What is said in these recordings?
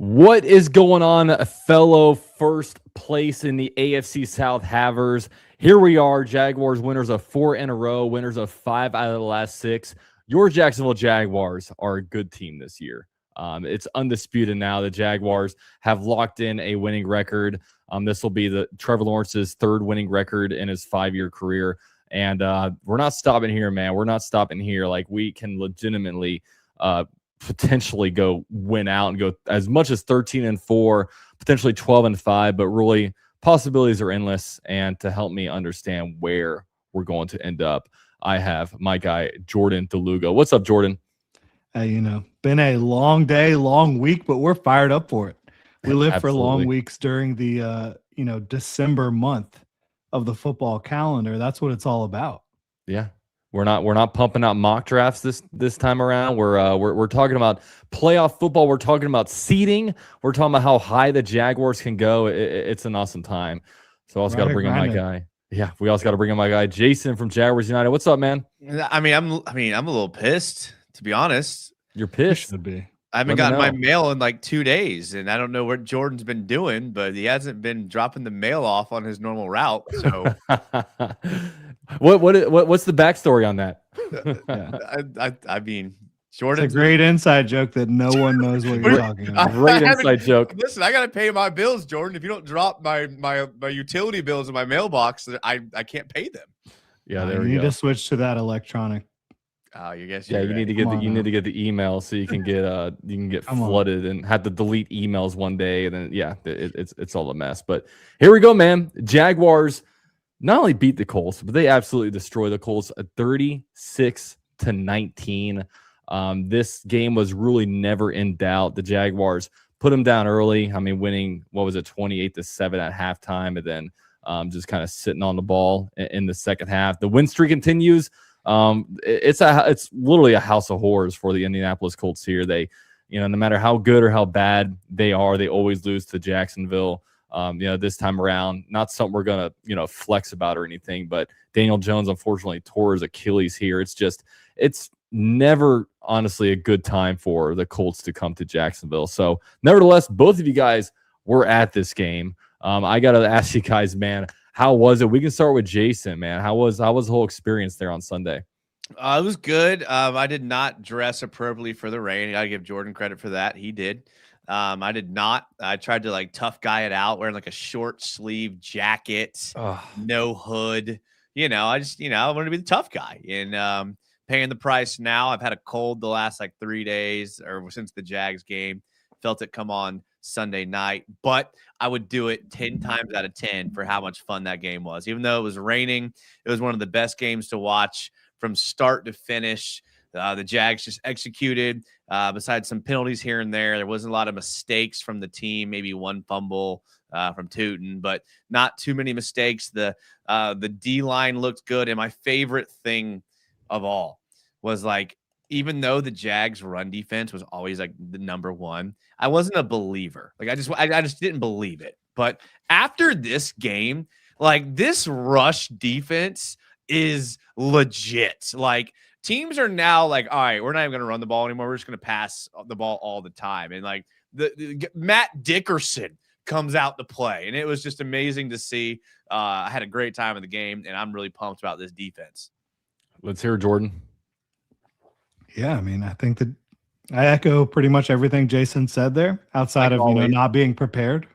What is going on, fellow first place in the AFC South havers? Here we are, Jaguars winners of 4 in a row, winners of 5 out of the last 6. Your Jacksonville Jaguars are a good team this year. It's undisputed now. The Jaguars have locked in a winning record. This will be the Trevor Lawrence's 3rd winning record in his 5-year career. And we're not stopping here, man. We're not stopping here. Like, we can legitimately potentially go win out and go as much as 13-4, potentially 12-5, but really possibilities are endless. And to help me understand where we're going to end up, I have my guy, Jordan DeLugo. What's up, Jordan? Been a long day, long week, but we're fired up for it. We live for Absolutely. long weeks during the, December month of the football calendar. That's what it's all about. Yeah. We're not pumping out mock drafts this time around. We're talking about playoff football. We're talking about seeding. We're talking about how high the Jaguars can go. It's an awesome time. So I also got to bring in my guy. Yeah, we also got to bring in my guy Jason from Jaguars United. What's up, man? I'm a little pissed, to be honest. You're pissed? Should be. I haven't gotten my mail in like 2 days, and I don't know what Jordan's been doing, but he hasn't been dropping the mail off on his normal route. So, what's the backstory on that? I mean, Jordan's it's a great inside joke that no one knows what you're talking about. Great inside joke. Listen, I got to pay my bills, Jordan. If you don't drop my utility bills in my mailbox, I can't pay them. Yeah, there we go. You need to switch to that electronic. Oh, you guess. Yeah, you need to get the email so you can get flooded and have to delete emails one day, and then it's all a mess. But here we go, man. Jaguars not only beat the Colts, but they absolutely destroy the Colts at 36-19. This game was really never in doubt. The Jaguars put them down early. I mean, winning 28-7 at halftime, and then just kind of sitting on the ball in the second half. The win streak continues. It's literally a house of horrors for the Indianapolis Colts here. They, no matter how good or how bad they are, they always lose to Jacksonville. This time around, not something we're gonna, flex about or anything, but Daniel Jones unfortunately tore his Achilles here. It's never honestly a good time for the Colts to come to Jacksonville. So nevertheless, both of you guys were at this game. I gotta ask you guys, man, how was it? We can start with Jason, man. How was the whole experience there on Sunday? It was good. I did not dress appropriately for the rain. I gotta give Jordan credit for that. He did. I did not. I tried to tough guy it out, wearing a short sleeve jacket, no hood. I wanted to be the tough guy, and paying the price now. I've had a cold the last 3 days or since the Jags game. Felt it come on Sunday night, but I would do it 10 times out of 10 for how much fun that game was. Even though it was raining, it was one of the best games to watch from start to finish. The Jags just executed. Besides some penalties here and there wasn't a lot of mistakes from the team, maybe one fumble from Tootin, but not too many mistakes. The D-line looked good, and my favorite thing of all was even though the Jags run defense was always the number one, I wasn't a believer. I just didn't believe it. But after this game, this rush defense is legit. Teams are now all right, we're not even going to run the ball anymore. We're just going to pass the ball all the time. And the Matt Dickerson comes out to play, and it was just amazing to see. I had a great time in the game, and I'm really pumped about this defense. Let's hear Jordan. Yeah, I mean, I think that I echo pretty much everything Jason said there, outside of not being prepared.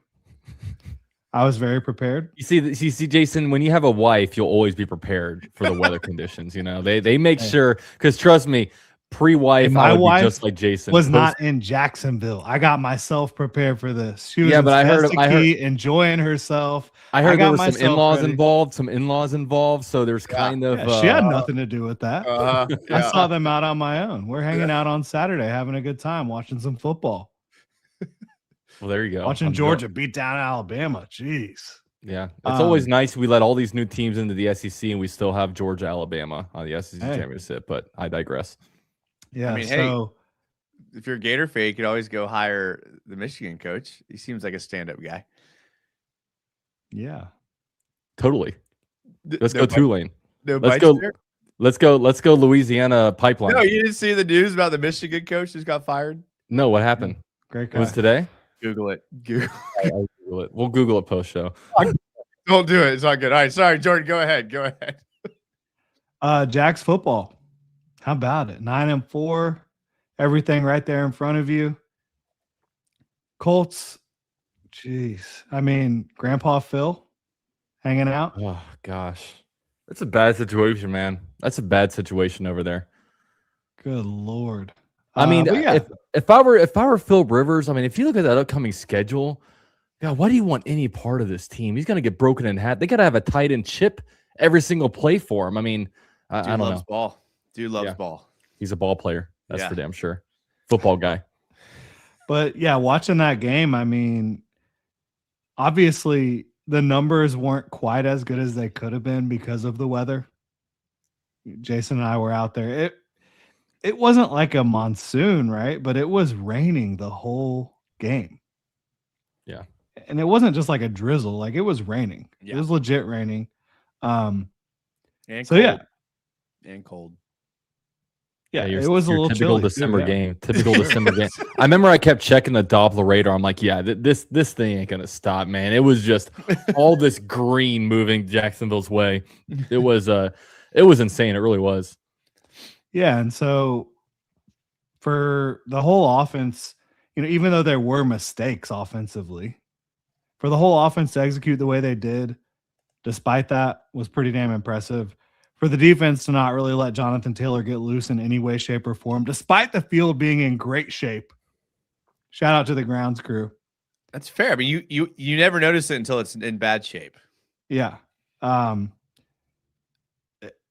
I was very prepared. You see, Jason, when you have a wife, you'll always be prepared for the weather conditions. They make sure, because trust me, pre-wife, my wife just like Jason was not in Jacksonville. I got myself prepared for this. She was but I heard enjoying herself. I heard there was some in-laws involved. So there's kind of she had nothing to do with that. I saw them out on my own. We're hanging out on Saturday, having a good time, watching some football. Well, there you go. Watching Georgia beat down Alabama. Jeez. Yeah, it's always nice. We let all these new teams into the SEC, and we still have Georgia, Alabama on the SEC championship. But I digress. Yeah. Hey, if you're a Gator fan, you could always go hire the Michigan coach. He seems like a stand-up guy. Yeah. Totally. Let's go Tulane. Let's go Louisiana Pipeline. No, you didn't see the news about the Michigan coach who's got fired? No, what happened? Great guy. It was today? Google it. Google. I'll Google it. We'll Google it post show. Don't do it. It's not good. All right. Sorry, Jordan. Go ahead. Go ahead. Jags football. How about it? 9-4. Everything right there in front of you. Colts. Jeez. I mean, Grandpa Phil hanging out. Oh gosh. That's a bad situation, man. That's a bad situation over there. Good Lord. I mean, if I were Phil Rivers, I mean, if you look at that upcoming schedule, yeah, why do you want any part of this team? He's going to get broken in half. They got to have a tight end chip every single play for him. I mean, I don't know. Ball. Dude loves ball. He's a ball player. That's for damn sure. Football guy. But yeah, watching that game, I mean, obviously the numbers weren't quite as good as they could have been because of the weather. Jason and I were out there. It wasn't like a monsoon, right? But it was raining the whole game. Yeah. And it wasn't just like a drizzle, like it was raining. Yeah. It was legit raining. And so cold. And cold. Yeah, it was a little typical chilly. December game. Typical December game. I remember I kept checking the Doppler radar. I'm like, yeah, this thing ain't gonna stop, man. It was just all this green moving Jacksonville's way. It was insane. It really was. Yeah, and so for the whole offense, even though there were mistakes offensively, for the whole offense to execute the way they did, despite that, was pretty damn impressive. For the defense to not really let Jonathan Taylor get loose in any way, shape, or form, despite the field being in great shape. Shout out to the grounds crew. That's fair. I mean, you never notice it until it's in bad shape. Yeah.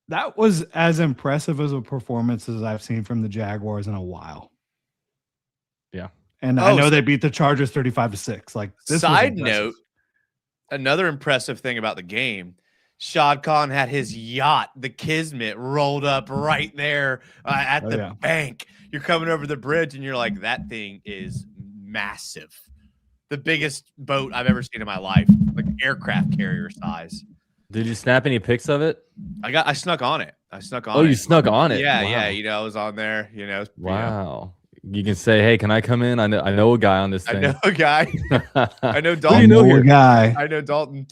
That was as impressive as a performance as I've seen from the Jaguars in a while. Yeah. And I know they beat the Chargers 35-6. Like, this side note, another impressive thing about the game, Shad Khan had his yacht, the Kismet, rolled up right there at the bank. You're coming over the bridge, and you're like, that thing is massive. The biggest boat I've ever seen in my life, like aircraft carrier size. Did you snap any pics of it? I snuck on it. Oh, you snuck on it? Yeah, wow. yeah. I was on there, Wow. You can say, hey, can I come in? I know a guy on this thing. I know a guy. I know Dalton. I know Dalton.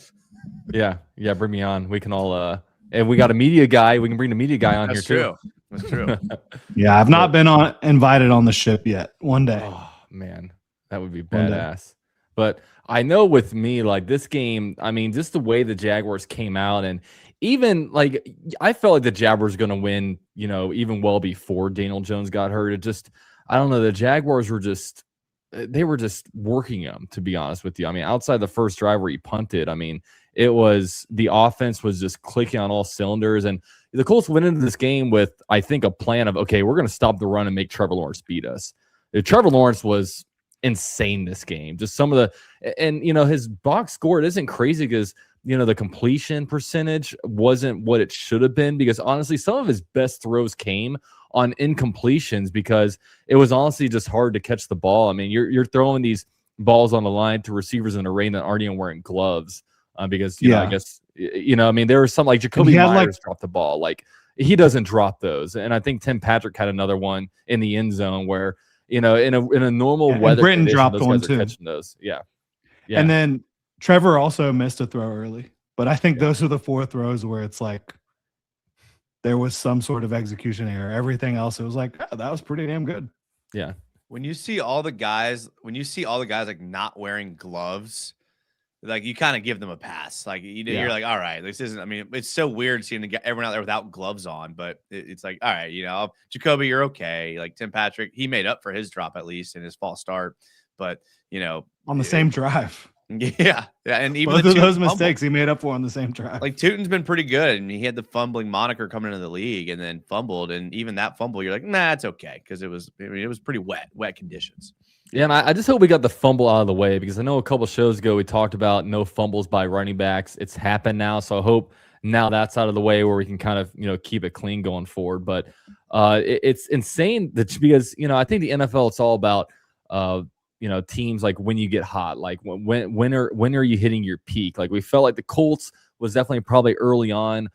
Yeah, bring me on. We can all and we got a media guy. We can bring the media guy on here too. That's true. Yeah, I've not been invited on the ship yet. One day. Oh man, that would be badass. But I know with me, like this game, I mean, just the way the Jaguars came out, and even like I felt like the Jaguars were going to win, even well before Daniel Jones got hurt. It just, I don't know, the Jaguars were just working him, to be honest with you. I mean, outside the first drive where he punted, I mean, the offense was just clicking on all cylinders, and the Colts went into this game with, I think, a plan of, okay, we're going to stop the run and make Trevor Lawrence beat us. Trevor Lawrence was insane this game. Just some of his box score, it isn't crazy because, the completion percentage wasn't what it should have been, because honestly, some of his best throws came on incompletions because it was honestly just hard to catch the ball. I mean, you're throwing these balls on the line to receivers in the rain that aren't even wearing gloves. Because I guess I mean, there was some like Jacoby Myers dropped the ball, like he doesn't drop those, and I think Tim Patrick had another one in the end zone where in a normal weather, Britton dropped one too. Catching those, yeah. And then Trevor also missed a throw early, but I think those are the 4 throws where it's like there was some sort of execution error. Everything else, it was like, oh, that was pretty damn good. Yeah. When you see all the guys like not wearing gloves, like you kind of give them a pass. Like you're like, all right, this isn't. I mean, it's so weird seeing everyone out there without gloves on, but it's like, all right, Jacoby, you're okay. Like Tim Patrick, he made up for his drop at least in his false start, but on the same drive. Yeah, and even both of those mistakes he made up for on the same drive. Like Tootin's been pretty good, and he had the fumbling moniker coming into the league, and then fumbled, and even that fumble, you're like, nah, it's okay because it was pretty wet conditions. Yeah, and I just hope we got the fumble out of the way, because I know a couple shows ago we talked about no fumbles by running backs. It's happened now, so I hope now that's out of the way where we can kind of keep it clean going forward. But it's insane that, because I think the NFL, it's all about teams like when you get hot, like when are you hitting your peak? Like we felt like the Colts was definitely probably early on.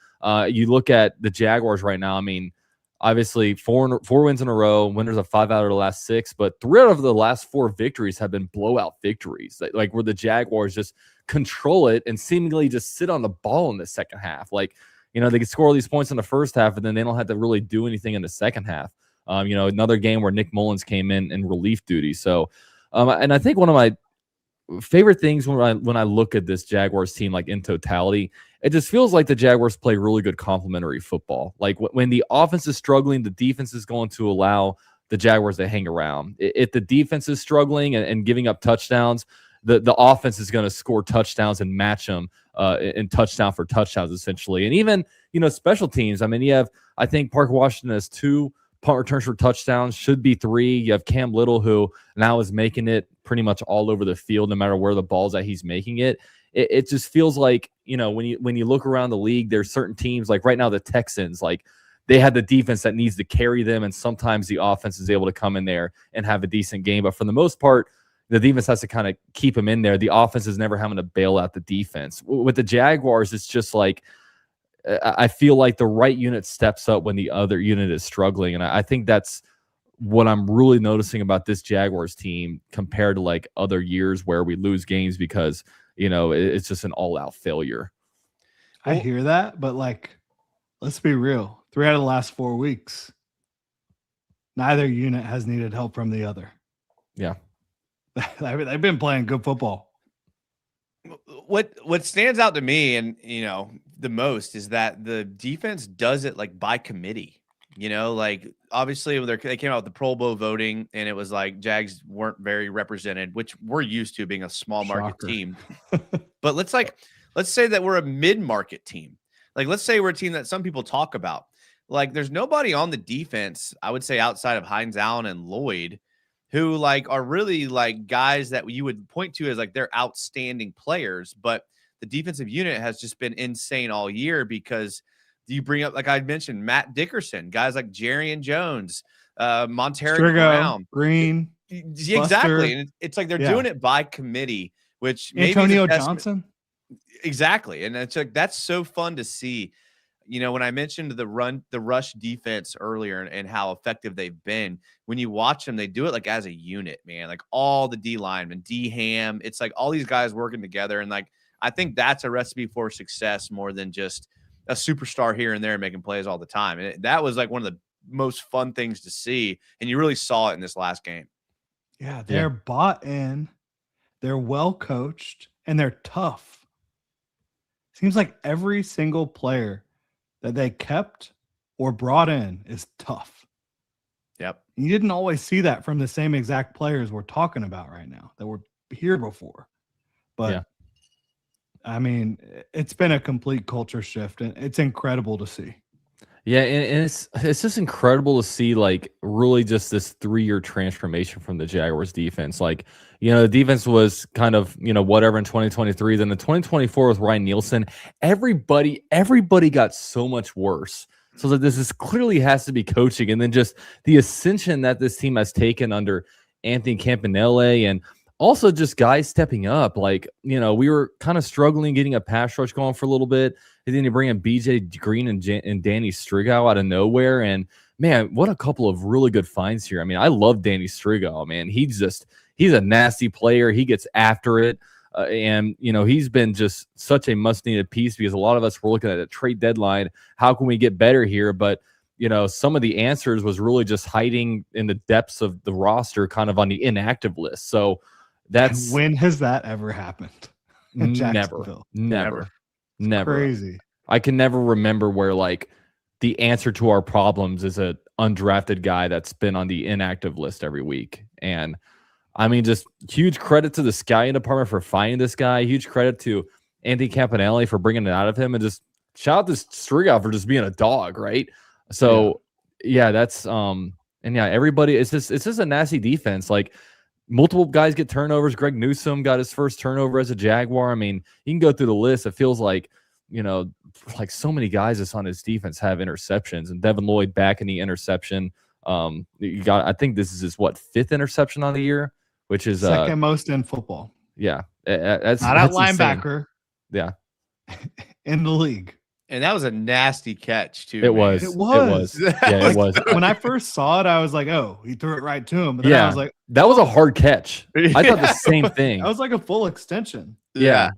You look at the Jaguars right now. I mean, obviously four wins in a row, winners of 5 out of the last 6, but 3 out of the last 4 victories have been blowout victories, like where the Jaguars just control it and seemingly just sit on the ball in the second half. Like, they can score all these points in the first half, and then they don't have to really do anything in the second half. Another game where Nick Mullins came in relief duty. So, and I think one of my favorite things when I look at this Jaguars team, like in totality, it just feels like the Jaguars play really good complementary football. Like when the offense is struggling, the defense is going to allow the Jaguars to hang around. If the defense is struggling and giving up touchdowns, the offense is going to score touchdowns and match them in touchdown for touchdowns, essentially. And even, special teams. I mean, I think Parker Washington has 2 punt returns for touchdowns, should be 3. You have Cam Little, who now is making it pretty much all over the field, no matter where the ball's at, he's making it. It just feels like, when you look around the league, there's certain teams, like right now the Texans, like they have the defense that needs to carry them, and sometimes the offense is able to come in there and have a decent game. But for the most part, the defense has to kind of keep them in there. The offense is never having to bail out the defense. With the Jaguars, it's just like, I feel like the right unit steps up when the other unit is struggling. And I think that's what I'm really noticing about this Jaguars team compared to like other years where we lose games because, it's just an all-out failure. I hear that, but like, let's be real. 3 out of the last 4 weeks, neither unit has needed help from the other. Yeah. They've been playing good football. What stands out to me and the most is that the defense does it like by committee. Like obviously they came out with the Pro Bowl voting and it was like Jags weren't very represented, which we're used to being a small market team. But let's say that we're a mid-market team. Like let's say we're a team that some people talk about. Like there's nobody on the defense, I would say outside of Hines Allen and Lloyd, who like are really like guys that you would point to as like they're outstanding players. But the defensive unit has just been insane all year because you bring up, like I mentioned, Matt Dickerson, guys like Jerrion Jones, Montero Brown, Green. Exactly. Buster. And it's like they're doing it by committee, which maybe Antonio Johnson. Exactly. And it's like that's so fun to see. When I mentioned the rush defense earlier and how effective they've been, when you watch them, they do it like as a unit, man. Like all the D linemen, D Ham, it's like all these guys working together. And like, I think that's a recipe for success more than just a superstar here and there making plays all the time. And that was like one of the most fun things to see. And you really saw it in this last game. Yeah, they're bought in, they're well coached, and they're tough. Seems like every single player that they kept or brought in is tough. Yep. You didn't always see that from the same exact players we're talking about right now that were here before. But I mean, it's been a complete culture shift, and it's incredible to see. Yeah, and it's just incredible to see, like, really just this 3-year transformation from the Jaguars defense. Like, the defense was kind of, whatever in 2023. Then the 2024 with Ryan Nielsen, everybody got so much worse. So that this clearly has to be coaching. And then just the ascension that this team has taken under Anthony Campanile, and also just guys stepping up. Like, we were kind of struggling getting a pass rush going for a little bit. And then you bring in BJ Green and Danny Strigo out of nowhere. And man, what a couple of really good finds here. I mean, I love Danny Strigo, man. He's a nasty player. He gets after it. And he's been just such a must-needed piece because a lot of us were looking at a trade deadline. How can we get better here? But, some of the answers was really just hiding in the depths of the roster, kind of on the inactive list. So that's... When has that ever happened? Never. Crazy. I can never remember where like the answer to our problems is a undrafted guy that's been on the inactive list every week. And I mean, just huge credit to the scouting department for finding this guy. Huge credit to Anthony Campanile for bringing it out of him, and just shout out to Strigo for just being a dog, right? So that's everybody. It's just a nasty defense. Like, multiple guys get turnovers. Greg Newsome got his first turnover as a Jaguar. I mean, you can go through the list. It feels like, like so many guys that's on his defense have interceptions, and Devin Lloyd back in the interception. I think this is his 5th interception on the year, which is second most in football. Yeah. That's not a linebacker. Insane. Yeah. In the league. And that was a nasty catch too. It man. was. It was. Yeah, it was. When I first saw it, I was like, "Oh, he threw it right to him." But then I was like, that was a hard catch. I thought the same thing. That was like a full extension. Yeah.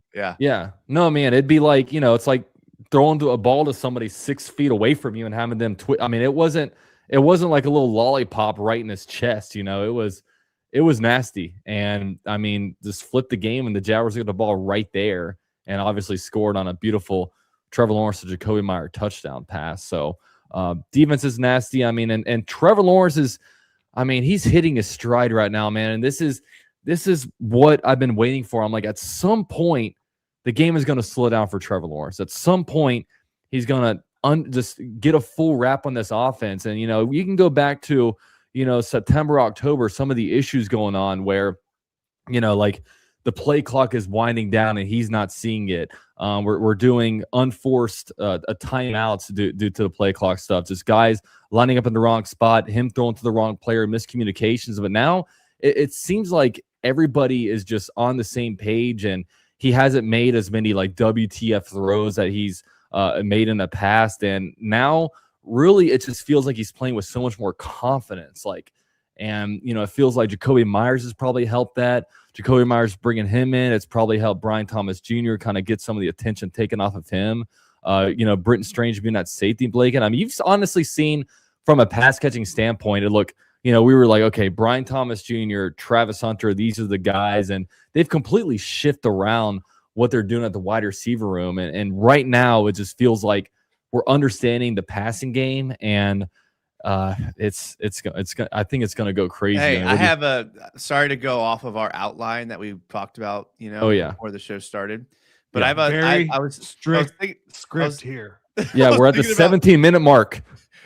No, man, it'd be like, it's like throwing a ball to somebody 6 feet away from you and having them I mean, it wasn't like a little lollipop right in his chest. It was nasty. And I mean, just flipped the game and the Jaguars got the ball right there and obviously scored on a beautiful Trevor Lawrence to Jacoby Meyer touchdown pass. So defense is nasty. I mean, and Trevor Lawrence he's hitting his stride right now, man. And this is what I've been waiting for. I'm like, at some point, the game is going to slow down for Trevor Lawrence. At some point, he's going to just get a full wrap on this offense. And, you can go back to, September, October, some of the issues going on where, like the play clock is winding down and he's not seeing it. We're doing unforced timeouts due to the play clock stuff. Just guys lining up in the wrong spot, him throwing to the wrong player, miscommunications. But now it seems like everybody is just on the same page and he hasn't made as many like WTF throws that he's made in the past. And now really it just feels like he's playing with so much more confidence. It feels like Jacoby Myers has probably helped that. Jacoby Myers bringing him in. It's probably helped Brian Thomas Jr. kind of get some of the attention taken off of him. Britton Strange being that safety blanket. I mean, you've honestly seen from a pass catching standpoint, we were like, okay, Brian Thomas Jr., Travis Hunter, these are the guys. And they've completely shifted around what they're doing at the wide receiver room. And right now it just feels like we're understanding the passing game and I think it's going to go crazy. Hey, I have sorry to go off of our outline that we talked about, before the show started, but I was strict script here. Yeah, we're at the 17-minute mark.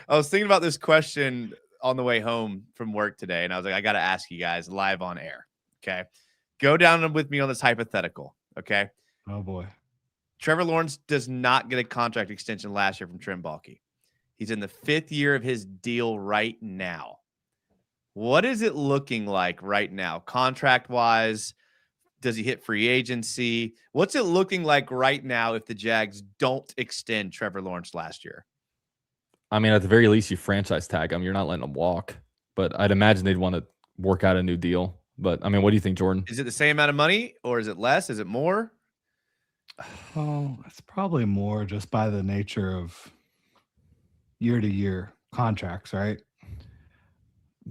I was thinking about this question on the way home from work today, and I was like, I got to ask you guys live on air. Okay. Go down with me on this hypothetical. Okay. Oh boy. Trevor Lawrence does not get a contract extension last year from Trent Baalke. He's in the 5th year of his deal right now. What is it looking like right now? Contract wise, does he hit free agency? What's it looking like right now if the Jags don't extend Trevor Lawrence last year? I mean, at the very least, you franchise tag him. You're not letting him walk. But I'd imagine they'd want to work out a new deal. But, I mean, what do you think, Jordan? Is it the same amount of money or is it less? Is it more? Oh, it's probably more just by the nature of year-to-year contracts, right?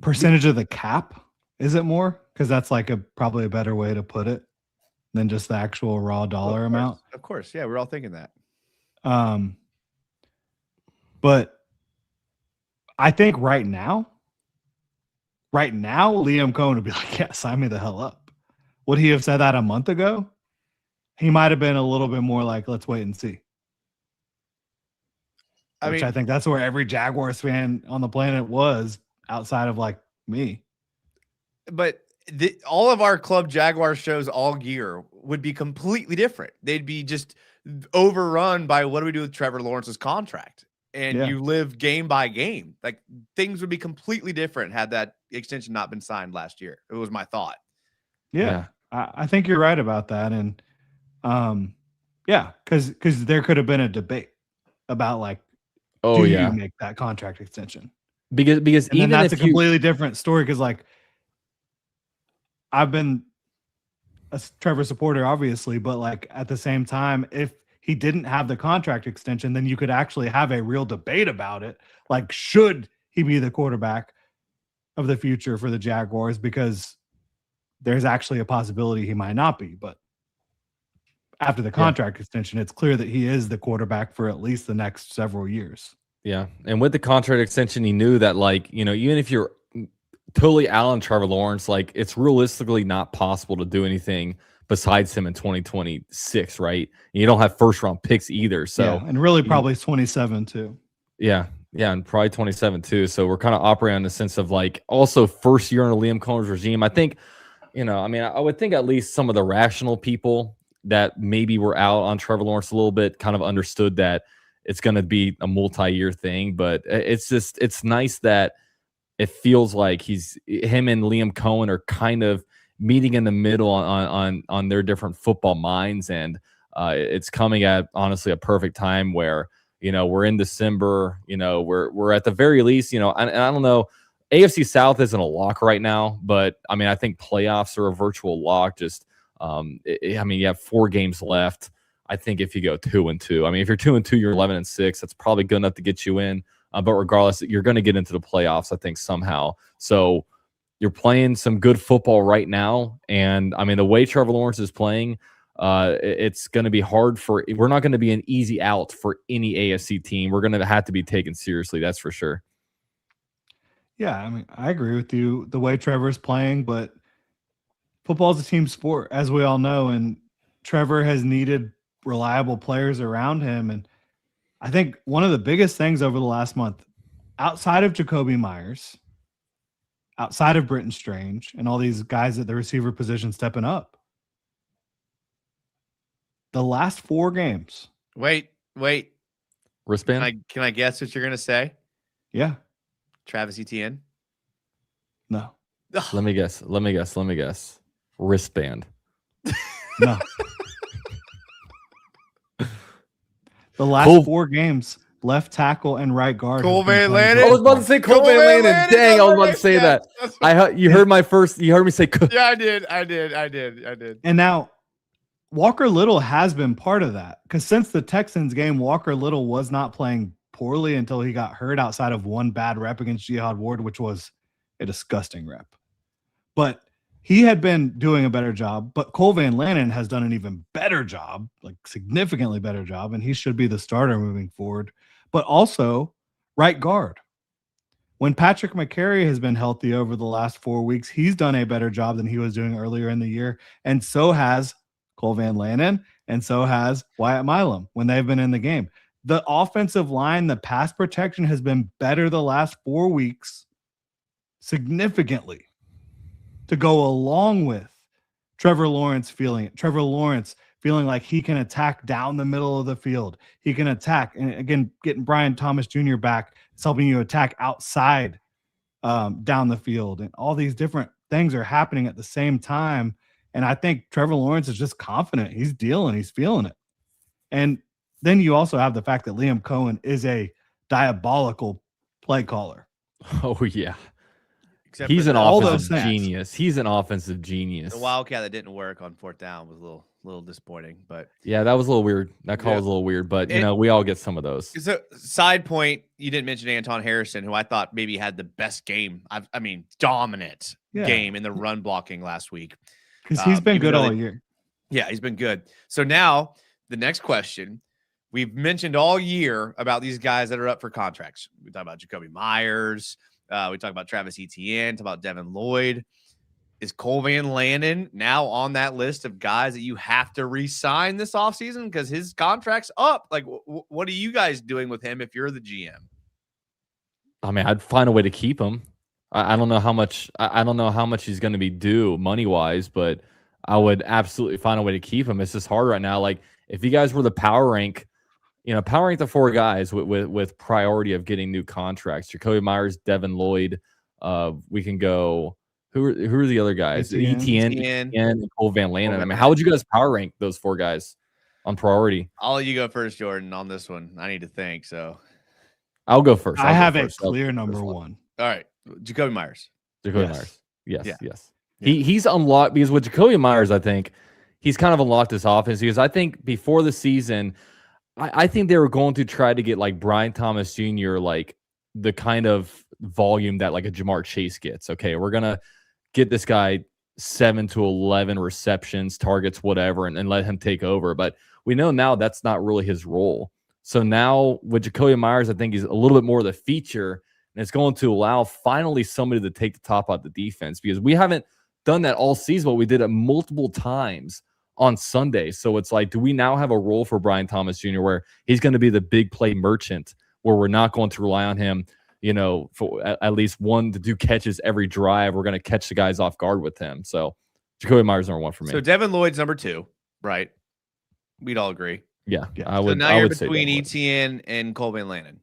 Percentage of the cap, is it more? Because that's like probably a better way to put it than just the actual raw dollar amount. Of course. Yeah, we're all thinking that. But I think right now, Liam Cohen would be like, yeah, sign me the hell up. Would he have said that a month ago? He might have been a little bit more like, let's wait and see. I think that's where every Jaguars fan on the planet was outside of like me. But all of our Club Jaguar shows all year would be completely different. They'd be just overrun by what do we do with Trevor Lawrence's contract? And you live game by game. Like things would be completely different had that extension not been signed last year. It was my thought. Yeah. I think you're right about that. And because there could have been a debate about like, do you make that contract extension? Because and even that's a completely different story. Because like I've been a Trevor supporter, obviously, but like at the same time, if he didn't have the contract extension, then you could actually have a real debate about it. Like, should he be the quarterback of the future for the Jaguars? Because there's actually a possibility he might not be. But after the contract extension, it's clear that he is the quarterback for at least the next several years. Yeah. And with the contract extension, he knew that, like, even if you're totally out on Trevor Lawrence, like, it's realistically not possible to do anything besides him in 2026, right? And you don't have first round picks either. So, and really probably 27 too. Yeah. Yeah. And probably 27 too. So we're kind of operating in the sense of like also first year in the Liam Cohen's regime. I think, I would think at least some of the rational people that maybe were out on Trevor Lawrence a little bit kind of understood that it's going to be a multi-year thing. But it's nice that it feels like him and Liam Cohen are kind of meeting in the middle on their different football minds. And it's coming at honestly a perfect time where we're in December. We're at the very least, and I don't know. AFC South isn't a lock right now, but I mean, I think playoffs are a virtual lock. Just, you have 4 games left. I think if you go 2-2, I mean, if you're 2-2, you're 11-6. That's probably good enough to get you in. But regardless, you're going to get into the playoffs, I think, somehow. So you're playing some good football right now. And I mean, the way Trevor Lawrence is playing, it's going to be hard we're not going to be an easy out for any AFC team. We're going to have to be taken seriously. That's for sure. Yeah, I mean, I agree with you the way Trevor's playing, but football is a team sport, as we all know, and Trevor has needed reliable players around him. And I think one of the biggest things over the last month, outside of Jacoby Myers, outside of Britton Strange, and all these guys at the receiver position stepping up, the last 4 games. Wait. Wristband? Can I guess what you're going to say? Yeah. Travis Etienne? No. Let me guess. Wristband. No. The last 4 games, left tackle and right guard. Cole Van Lannon. I was about to say Cole Van Lannon. Dang, I was about to say that. You heard me say. Yeah, I did. And now Walker Little has been part of that, because since the Texans game, Walker Little was not playing poorly until he got hurt, outside of one bad rep against Jihad Ward, which was a disgusting rep. But he had been doing a better job, but Cole Van Lannon has done an even better job, like significantly better job, and he should be the starter moving forward. But also right guard. When Patrick McCary has been healthy over the last 4 weeks, he's done a better job than he was doing earlier in the year, and so has Cole Van Lannon, and so has Wyatt Milam when they've been in the game. The offensive line, the pass protection has been better the last 4 weeks, significantly, to go along with Trevor Lawrence feeling it. Trevor Lawrence feeling like he can attack down the middle of the field. He can attack. And again, getting Brian Thomas Jr. back is helping you attack outside down the field. And all these different things are happening at the same time. And I think Trevor Lawrence is just confident. He's dealing. He's feeling it. And then you also have the fact that Liam Cohen is a diabolical play caller. Oh, yeah. He's an offensive genius. He's an offensive genius. The Wildcat that didn't work on 4th down was a little disappointing. But yeah, that was a little weird. That call was a little weird, but we all get some of those. So, side point, you didn't mention Anton Harrison, who I thought maybe had the best game. Dominant game in the run blocking last week. Because he's been good all year. Yeah, he's been good. So now the next question. We've mentioned all year about these guys that are up for contracts. We talked about Jacoby Myers. We talked about Travis Etienne. Talked about Devin Lloyd. Is Cole Van Lannon now on that list of guys that you have to re-sign this offseason because his contract's up? Like, what are you guys doing with him if you're the GM? I mean, I'd find a way to keep him. I don't know how much. I don't know how much he's going to be due money wise, but I would absolutely find a way to keep him. It's just hard right now. Like, if you guys were the power rank the 4 guys with priority of getting new contracts. Jacoby Myers, Devin Lloyd. We can go. Who are the other guys? Etienne, and Cole Van Lannon. I mean, how would you guys power rank those 4 guys on priority? I'll let you go first, Jordan, on this one. I need to think. So I'll go first. I have a clear number 1. All right, Jacoby Myers. Myers. Yes. He's unlocked, because with Jacoby Myers, I think he's kind of unlocked this offense, because I think before the season, I think they were going to try to get like Brian Thomas Jr., like the kind of volume that like a Jamar Chase gets. Okay, we're going to get this guy 7 to 11 receptions, targets, whatever, and let him take over. But we know now that's not really his role. So now with Jacoby Myers, I think he's a little bit more of the feature, and it's going to allow finally somebody to take the top out of the defense, because we haven't done that all season, but we did it multiple times on Sunday. So it's like, do we now have a role for Brian Thomas Jr. where he's going to be the big play merchant, where we're not going to rely on him, for at least 1 to 2 catches every drive. We're going to catch the guys off guard with him. So Jacoby Myers number 1 for me. So Devin Lloyd's number 2, right? We'd all agree. Yeah. I would. So now you're between Etienne and Cole Van Lannon.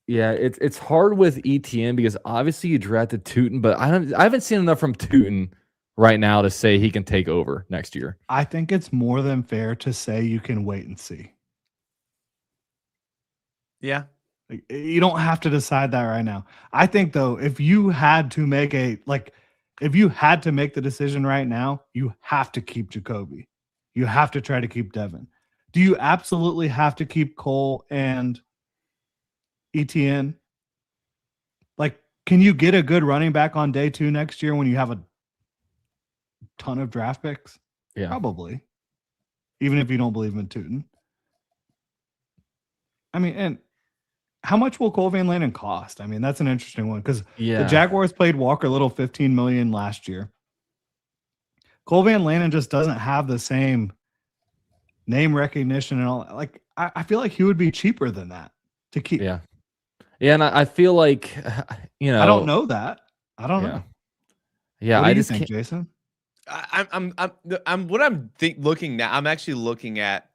Yeah, it's hard with Etienne because obviously you drafted Tootin, but I haven't seen enough from Tootin right now to say he can take over next year. I think it's more than fair to say you can wait and see. Yeah. Like, you don't have to decide that right now. I think though, if you had to make the decision right now, you have to keep Jacoby. You have to try to keep Devin. Do you absolutely have to keep Cole and ETN? Like, can you get a good running back on day 2 next year when you have a ton of draft picks? Yeah. Probably. Even if you don't believe in Tootin. I mean, and how much will Cole Van Lannon cost? I mean, that's an interesting one because the Jaguars played Walker Little $15 million last year. Cole Van Lannon just doesn't have the same name recognition and all. Like, I feel like he would be cheaper than that to keep. Yeah, and I feel like, I don't know that. I don't know. Yeah, what do I you just think, can't. Jason? I'm looking now. I'm actually looking at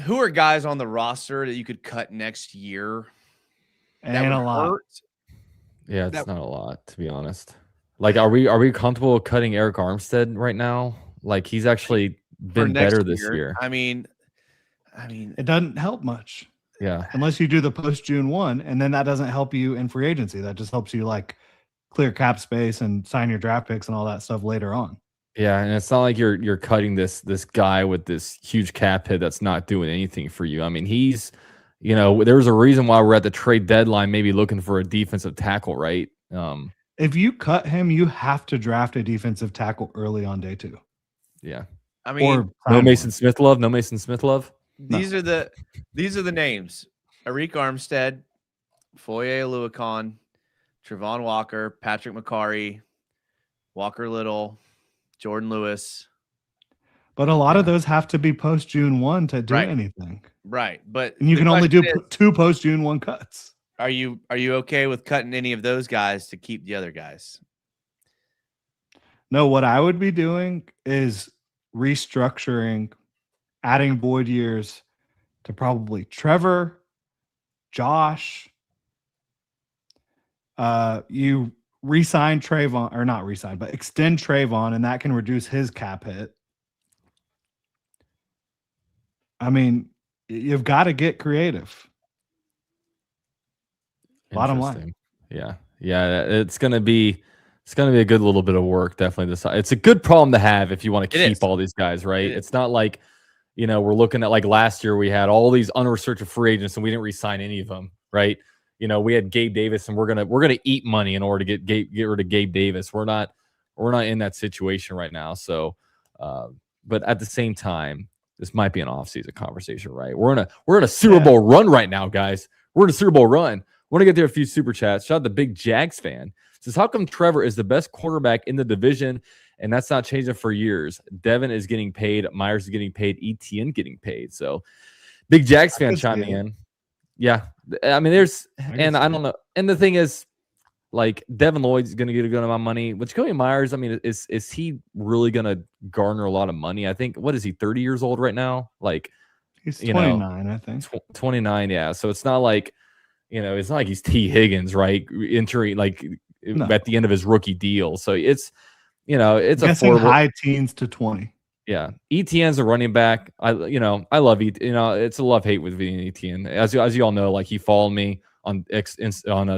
who are guys on the roster that you could cut next year. And a lot. Yeah, it's not a lot, to be honest. Like, are we comfortable cutting Eric Armstead right now? Like, he's actually been better this year. I mean, it doesn't help much. Yeah, unless you do the post June 1, and then that doesn't help you in free agency. That just helps you like clear cap space and sign your draft picks and all that stuff later on. Yeah, and it's not like you're cutting this guy with this huge cap hit that's not doing anything for you. I mean, he's, there was a reason why we're at the trade deadline, maybe looking for a defensive tackle, right? If you cut him, you have to draft a defensive tackle early on day 2. Yeah, I mean, no Mason Smith love. No Mason Smith love. These are the names: Arik Armstead, Foye Oluokun, Trevon Walker, Patrick McCarry, Walker Little, Jordan Lewis. But a lot of those have to be post June 1 to do anything. Right. But and you can only do 2 post June 1 cuts. Are you okay with cutting any of those guys to keep the other guys? No, what I would be doing is restructuring, adding void years to probably Trevor, Josh. You re-sign Trayvon, or not re-sign, but extend Trayvon, and that can reduce his cap hit. I mean, you've got to get creative. Bottom line. Yeah. It's gonna be a good little bit of work. Definitely, it's a good problem to have if you want to keep all these guys, right? It's not like, we're looking at like last year we had all these unrestricted free agents and we didn't re-sign any of them, right? We had Gabe Davis and we're gonna eat money in order to get rid of Gabe Davis. We're not in that situation right now. So, but at the same time, this might be an offseason conversation, right? We're in a Super Bowl run right now, guys. We're in a Super Bowl run. Want to get there a few super chats. Shout out to Big Jags fan. Says, how come Trevor is the best quarterback in the division and that's not changing for years? Devin is getting paid. Myers is getting paid. ETN getting paid. So Big Jags fan chiming in. Yeah. I mean, I don't know. And the thing is, like, Devin Lloyd's going to get a good amount of money. But Jacoby Myers, I mean, is he really going to garner a lot of money? I think, what is he, 30 years old right now? Like, he's 29, I think. 29, yeah. So it's not like, it's not like he's T. Higgins, right? Entering at the end of his rookie deal. So it's, it's affordable. High teens to 20. Yeah. ETN's a running back. I love it's a love-hate with ETN. As you all know, like, he followed me on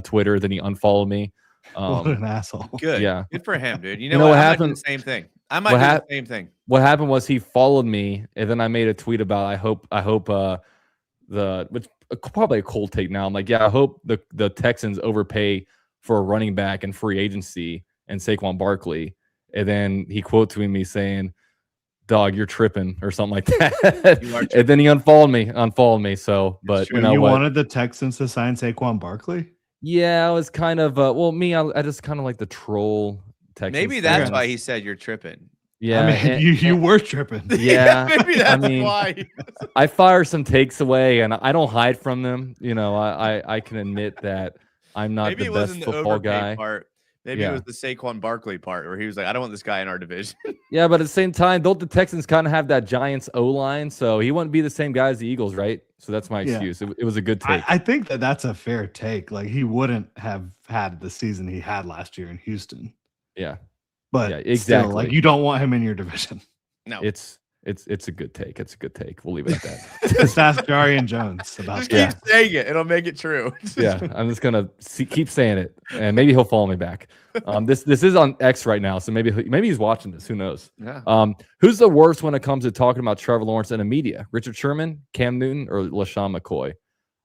Twitter, then he unfollowed me. What an asshole. Good. Yeah. Good for him, dude. What happened? The same thing. I might do the same thing. What happened was he followed me, and then I made a tweet about I hope which probably a cold take now. I'm like, yeah, I hope the Texans overpay for a running back in free agency and Saquon Barkley. And then he quote tweeted me saying, "Dog, you're tripping," or something like that. And then he unfollowed me. So, but you wanted the Texans to sign Saquon Barkley? Yeah, I was kind of I just kind of like the troll Texans. Maybe that's why he said you're tripping. Yeah, I mean, you were tripping. Yeah, maybe that's why. I fire some takes away, and I don't hide from them. I can admit that I'm not the best football guy. Part. Maybe it was the Saquon Barkley part where he was like, I don't want this guy in our division. Yeah, but at the same time, don't the Texans kind of have that Giants O-line? So he wouldn't be the same guy as the Eagles, right? So that's my excuse. It was a good take. I think that's a fair take. Like, he wouldn't have had the season he had last year in Houston. Yeah. But yeah, exactly. Still, like, you don't want him in your division. No. It's It's a good take. It's a good take. We'll leave it at that. Just ask Jarian Jones about Just that. keep saying it. It'll make it true. Yeah, I'm just gonna keep saying it, and maybe he'll follow me back. This is on X right now, so maybe he's watching this. Who knows? Yeah. Who's the worst when it comes to talking about Trevor Lawrence in the media? Richard Sherman, Cam Newton, or LaShawn McCoy?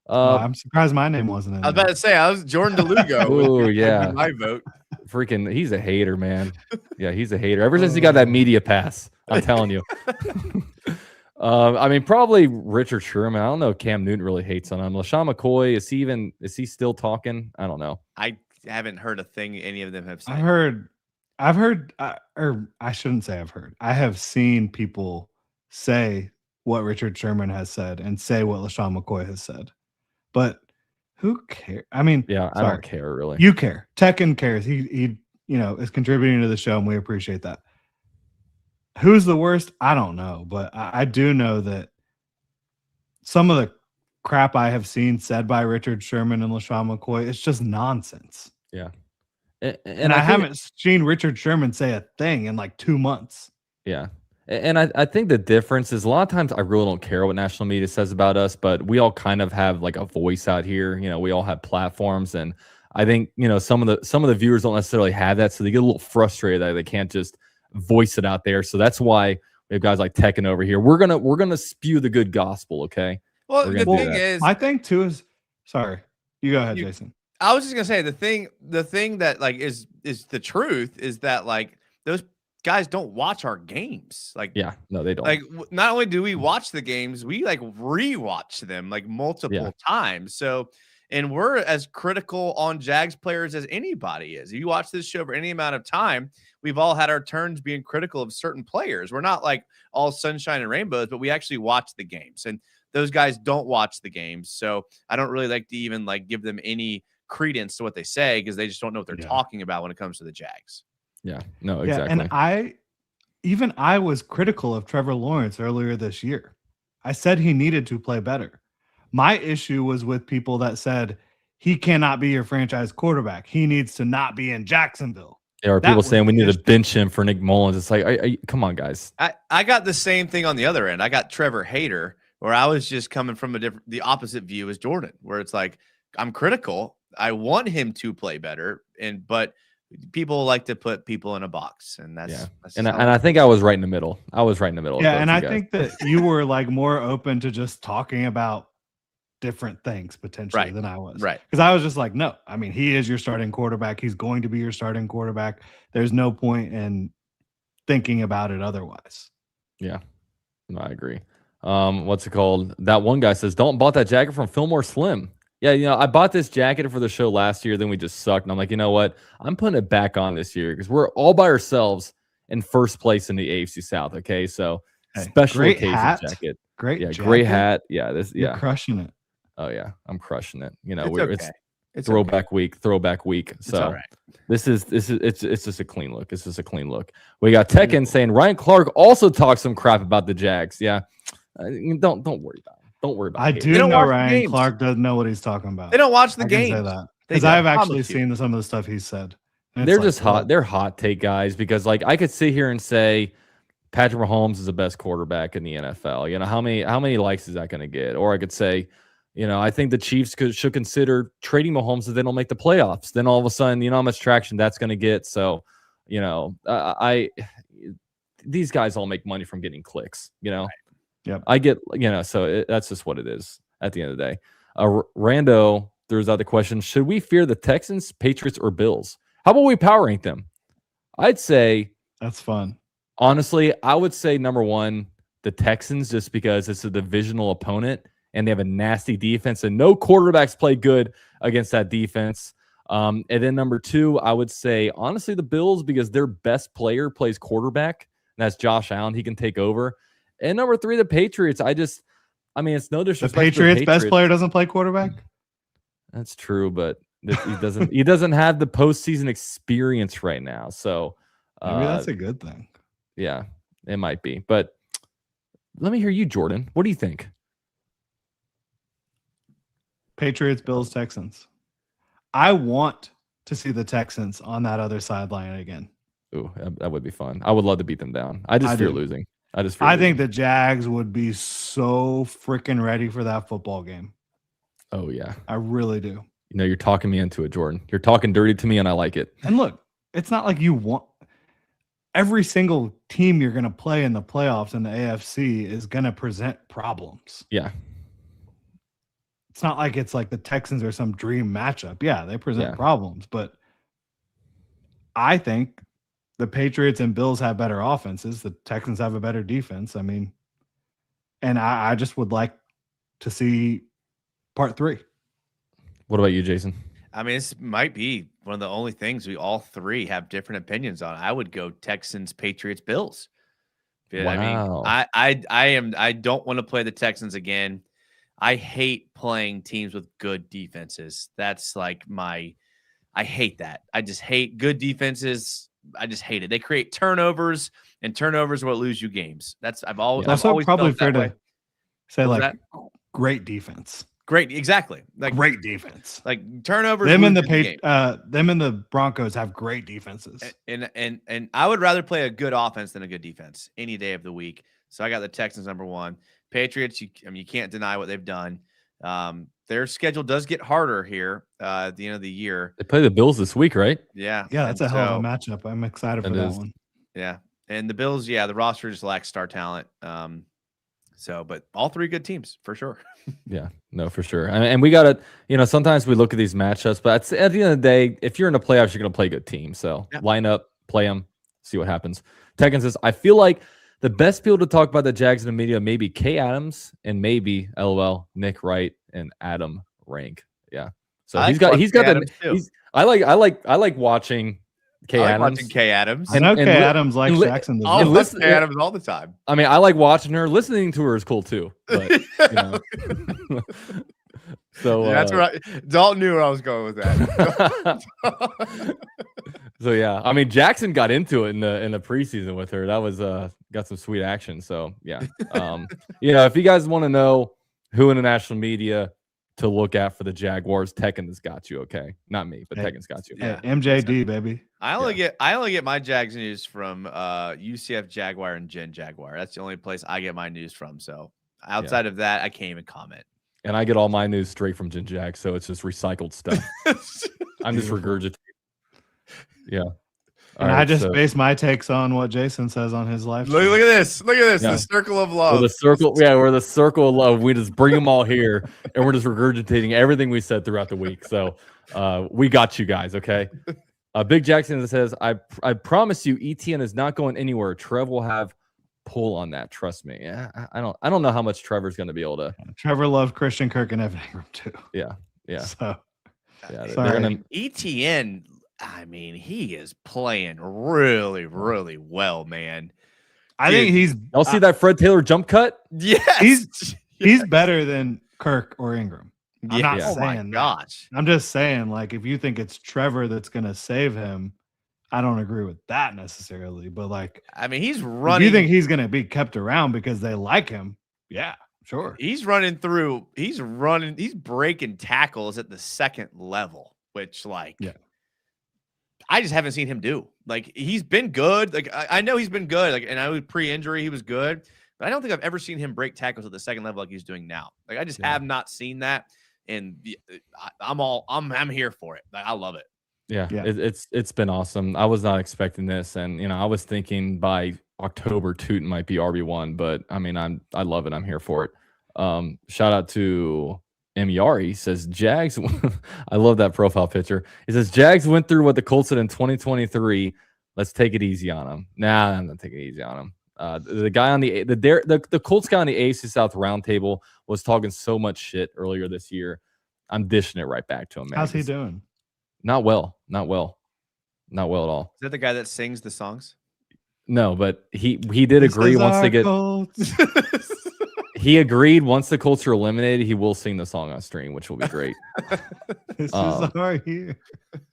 I'm surprised my name wasn't in I was about to say I was Jordan DeLugo. Oh yeah, my vote. Freaking, he's a hater, man. Yeah, he's a hater. Ever since he got that media pass, I'm telling you. I mean, probably Richard Sherman. I don't know if Cam Newton really hates on him. LaShawn McCoy, is he still talking? I don't know. I haven't heard a thing any of them have said. I've heard, or I shouldn't say I've heard. I have seen people say what Richard Sherman has said and say what LaShawn McCoy has said. But who cares? I mean, yeah, I don't care really. You care. Tekken cares. He is contributing to the show, and we appreciate that. Who's the worst? I don't know, but I do know that some of the crap I have seen said by Richard Sherman and LaShawn McCoy, it's just nonsense. Yeah. And I haven't seen Richard Sherman say a thing in like 2 months. Yeah. And I think the difference is a lot of times I really don't care what national media says about us, but we all kind of have like a voice out here. We all have platforms, and I think some of the viewers don't necessarily have that, so they get a little frustrated that they can't just voice it out there. So that's why we have guys like Tekken over here. We're gonna spew the good gospel, okay? Well, the thing is, my thing too is, sorry, you go ahead, Jason. I was just gonna say the thing that like is the truth is that like those guys don't watch our games. Like, yeah, no, they don't. Like, not only do we watch the games, we like rewatch them like multiple times. So, and we're as critical on Jags players as anybody is. If you watch this show for any amount of time, we've all had our turns being critical of certain players. We're not like all sunshine and rainbows, but we actually watch the games, and those guys don't watch the games. So I don't really like to even like give them any credence to what they say, because they just don't know what they're talking about when it comes to the Jags. Yeah, no, exactly. And I was critical of Trevor Lawrence earlier this year. I said he needed to play better. My issue was with people that said he cannot be your franchise quarterback. He needs to not be in Jacksonville. Yeah, or people saying we need to bench him for Nick Mullins. It's like, come on, guys. I got the same thing on the other end. I got Trevor hater, where I was just coming from the opposite view as Jordan, where it's like, I'm critical. I want him to play better, but people like to put people in a box, and that's and I think I was right in the middle. Yeah, and I think that you were like more open to just talking about different things potentially than I was. Right. Because I was just like, no, I mean, he is your starting quarterback. He's going to be your starting quarterback. There's no point in thinking about it otherwise. Yeah, no, I agree. What's it called? That one guy says, "Don't bought that jacket from Fillmore Slim." Yeah, I bought this jacket for the show last year. Then we just sucked, and I'm like, you know what? I'm putting it back on this year because we're all by ourselves in first place in the AFC South. Okay, so special occasion jacket. Great, jacket. Great hat. Yeah, You're crushing it. Oh yeah, I'm crushing it. It's throwback week. So all right. it's just a clean look. It's just a clean look. We got Tekken saying Ryan Clark also talked some crap about the Jags. Yeah, don't worry about it. Don't worry about it. I do know Ryan Clark doesn't know what he's talking about. They don't watch the games. game. Because I've actually seen some of the stuff he said. They're just hot. They're hot take guys, because like I could sit here and say Patrick Mahomes is the best quarterback in the NFL. How many likes is that going to get? Or I could say, I think the Chiefs should consider trading Mahomes if they don't make the playoffs. Then all of a sudden, how much traction that's going to get. So, these guys all make money from getting clicks. Yep. I get, so that's just what it is at the end of the day. Rando throws out the question, should we fear the Texans, Patriots, or Bills? How about we power rank them? I'd say that's fun. Honestly, I would say number one, the Texans, just because it's a divisional opponent and they have a nasty defense and no quarterbacks play good against that defense. And then number two, I would say, honestly, the Bills, because their best player plays quarterback, and that's Josh Allen. He can take over. And number three, the Patriots. It's no disrespect. The Patriots' best player doesn't play quarterback? That's true, but he doesn't have the postseason experience right now. So maybe that's a good thing. Yeah, it might be. But let me hear you, Jordan. What do you think? Patriots, Bills, Texans. I want to see the Texans on that other sideline again. Ooh, that would be fun. I would love to beat them down. I just fear losing. I think the Jags would be so freaking ready for that football game. Oh yeah, I really do. You know, you're talking me into it, Jordan. You're talking dirty to me, and I like it. And look, it's not like you want every single team you're going to play in the playoffs in the AFC is going to present problems. Yeah. It's not like it's like the Texans are some dream matchup. Yeah, they present problems, but I think the Patriots and Bills have better offenses. The Texans have a better defense. I mean, and I just would like to see part 3. What about you, Jason? I mean, this might be one of the only things we all three have different opinions on. I would go Texans, Patriots, Bills. Wow. I mean, I don't want to play the Texans again. I hate playing teams with good defenses. That's like I hate that. I just hate good defenses. I just hate it. They create turnovers, and turnovers will lose you games. I've always probably fair to say great defense. Great, exactly. Like great defense. Like turnovers. Them and the Broncos have great defenses. And I would rather play a good offense than a good defense any day of the week. So I got the Texans number 1. Patriots, you can't deny what they've done. Their schedule does get harder here at the end of the year. They play the Bills this week, right? Yeah. Yeah, that's a hell of a matchup. I'm excited for that one. Yeah. And the Bills, the roster just lacks star talent. But all 3 good teams for sure. Yeah, no, for sure. And we got to, sometimes we look at these matchups, but at the end of the day, if you're in the playoffs, you're going to play a good team. So line up, play them, see what happens. Tekken says, I feel like the best people to talk about the Jags in the media, maybe Kay Adams and maybe LOL, Nick Wright and Adam Rank. Yeah. So I like watching Kay Adams. Watching Kay Adams. I know Kay Adams likes Jackson. I listen to Kay Adams all the time. I mean, I like watching her. Listening to her is cool too. But, so that's right. Dalton knew where I was going with that. So yeah, I mean, Jackson got into it in the preseason with her. That was got some sweet action. So yeah, if you guys want to know who in the national media to look at for the Jaguars, Tekken has got you. Okay, not me, but Tekken's got you. Yeah, MJD baby. I only get my Jags news from UCF Jaguar and Gen Jaguar. That's the only place I get my news from. So outside of that, I can't even comment. And I get all my news straight from Gen Jag, so it's just recycled stuff. I'm just regurgitating. Yeah. And I just base my takes on what Jason says on his live. Look at this. Look at this. Yeah. The circle of love. We're the circle of love. We just bring them all here, and we're just regurgitating everything we said throughout the week. So we got you guys, okay? Big Jackson says, I promise you, ETN is not going anywhere. Trev will have pull on that. Trust me. Yeah, I don't know how much Trevor's going to be able to. Trevor loved Christian Kirk and Evan Ingram too. Yeah. So they're gonna... ETN. I mean, he is playing really, really well, man. I think he's. Y'all see that Fred Taylor jump cut? Yes, he's better than Kirk or Ingram. I'm not saying. Oh my gosh. I'm just saying, like, if you think it's Trevor that's going to save him, I don't agree with that necessarily. But like, I mean, he's running. If you think he's going to be kept around because they like him? Yeah, sure. He's running through. He's breaking tackles at the second level, which I just haven't seen him do. Like, he's been good. Like, I know he's been good. Like, and I was pre-injury, he was good. But I don't think I've ever seen him break tackles at the second level like he's doing now. Like, I just have not seen that. And I'm here for it. Like, I love it. Yeah. It's been awesome. I was not expecting this, and I was thinking by October Tootin might be RB1, but I mean, I love it. I'm here for it. Shout out to Yari. He says Jags. I love that profile picture. He says Jags went through what the Colts did in 2023. Let's take it easy on them. Nah, I'm not taking it easy on them. The guy on the Colts guy on the AFC South roundtable was talking so much shit earlier this year. I'm dishing it right back to him, man. How's he doing? Not well at all. Is that the guy that sings the songs? No, but he did agree once they get. He agreed once the Colts are eliminated, he will sing the song on stream, which will be great. This is our year.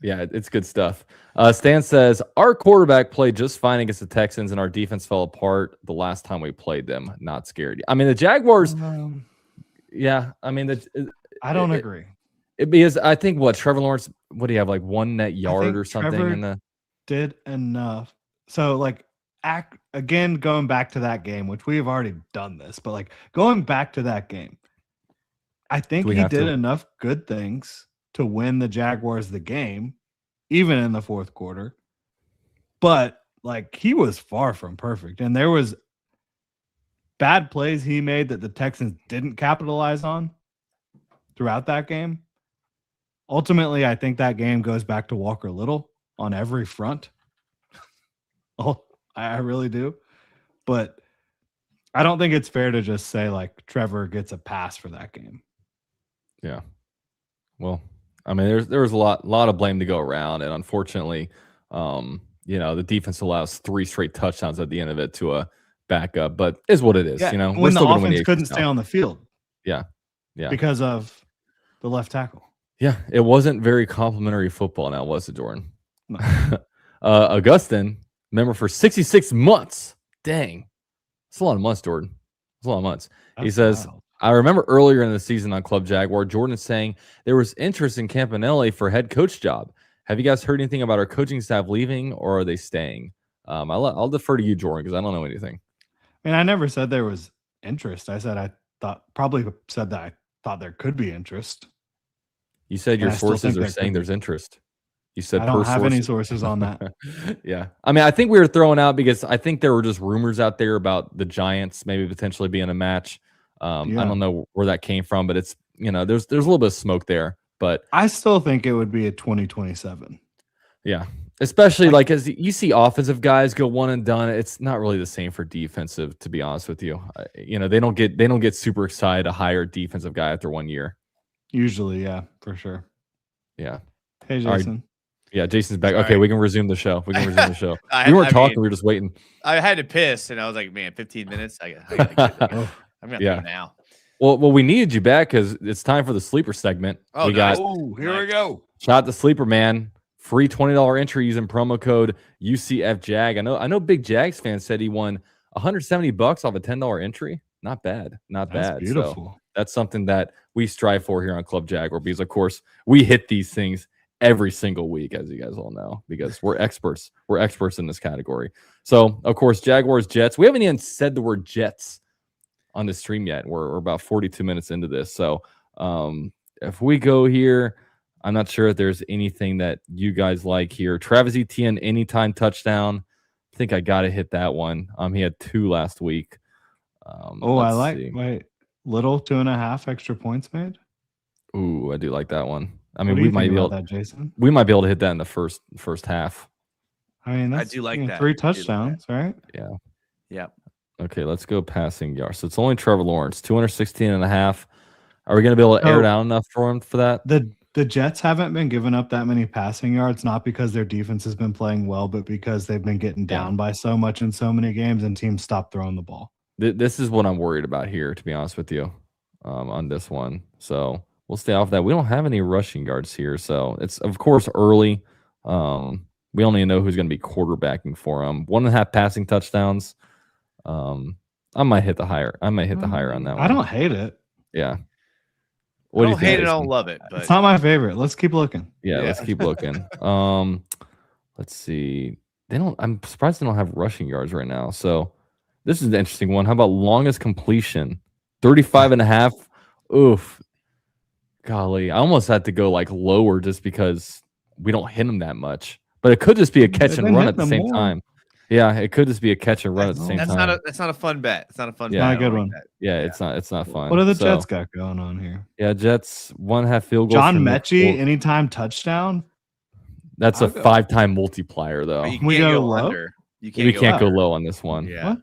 Yeah, it's good stuff. Stan says, our quarterback played just fine against the Texans, and our defense fell apart the last time we played them. Not scared. I mean, the Jaguars, I mean, I don't agree. Because I think, Trevor Lawrence, what do you have, like one net yard or something? Trevor did enough. So, like, going back to that game, which we have already done this, but like going back to that game, I think he did enough good things to win the Jaguars the game, even in the fourth quarter. But like he was far from perfect, and there was bad plays he made that the Texans didn't capitalize on throughout that game. Ultimately, I think that game goes back to Walker Little on every front. Oh, I really do. But I don't think it's fair to just say like Trevor gets a pass for that game. Yeah. Well, I mean, there was a lot of blame to go around, and unfortunately, the defense allows 3 straight touchdowns at the end of it to a backup, but is what it is. Yeah, We're when the still offense couldn't stay on the field. Yeah. Because of the left tackle. Yeah, it wasn't very complimentary football now, was it, Jordan? No. Augustin, member for 66 months. Dang. It's a lot of months, Jordan. It's a lot of months. He says, wild. I remember earlier in the season on Club Jaguar, Jordan is saying there was interest in Campanelli for head coach job. Have you guys heard anything about our coaching staff leaving, or are they staying? I'll defer to you, Jordan, because I don't know anything. I mean, I never said there was interest. I said I thought there could be interest. You said your sources are saying there's interest. You said I don't have any sources on that. Yeah. I mean, I think we were throwing out because I think there were just rumors out there about the Giants maybe potentially being a match. I don't know where that came from, but it's, there's a little bit of smoke there. But I still think it would be a 2027. Yeah. Especially like as you see offensive guys go one and done, it's not really the same for defensive, to be honest with you. They don't get super excited to hire a defensive guy after 1 year. Usually, yeah, for sure. Yeah. Hey, Jason. Right. Yeah, Jason's back. Sorry. Okay, we can resume the show. We weren't talking. We were just waiting. I had to piss, and I was like, man, 15 minutes? I gotta I'm going to go now. Well, we needed you back because it's time for the sleeper segment. Oh, here we go. Shout out to Sleeper Man. Free $20 entry using promo code UCFJAG. I know Big Jags fan said he won $170 off a $10 entry. Not bad. Not That's bad. beautiful. So that's something that we strive for here on Club Jaguar because, of course, we hit these things every single week, as you guys all know, because we're experts. We're experts in this category. So, of course, Jaguars, Jets. We haven't even said the word Jets on the stream yet. We're about 42 minutes into this. So, if we go here, I'm not sure if there's anything that you guys like here. Travis Etienne, anytime touchdown. I think I got to hit that one. I had 2 last week. I like Little 2.5 extra points made. Ooh, I do like that one. I What mean, do we you might think be able about that, Jason. We might be able to hit that in the first half. I mean, that's, I do like that. 3 touchdowns, right? Yeah. Yeah. Okay, let's go passing yards. So it's only Trevor Lawrence, 216.5. Are we going to be able to air down enough for him for that? The Jets haven't been giving up that many passing yards, not because their defense has been playing well, but because they've been getting down by so much in so many games and teams stop throwing the ball. This is what I'm worried about here, to be honest with you, on this one. So we'll stay off that. We don't have any rushing yards here, so it's, of course, early. We don't even know who's going to be quarterbacking for him. 1.5 passing touchdowns. I might hit the higher. On that one. I don't hate it. Yeah. I don't hate it. I don't love it. But it's not my favorite. Let's keep looking. Yeah, let's keep looking. Let's see. I'm surprised they don't have rushing yards right now. So this is an interesting one. How about longest completion? 35.5. Oof. Golly. I almost had to go like lower just because we don't hit them that much. But it could just be a catch and run at the same time. Yeah, it could just be a catch and run at the same time. That's not a fun bet. It's not a fun bet. Not a good one. Yeah, it's not fun. What are the Jets got going on here? Yeah, Jets 1.5 field goal. John Mechie, anytime touchdown. That's a 5-time multiplier, though. We go low. We can't go low on this one. Yeah. What?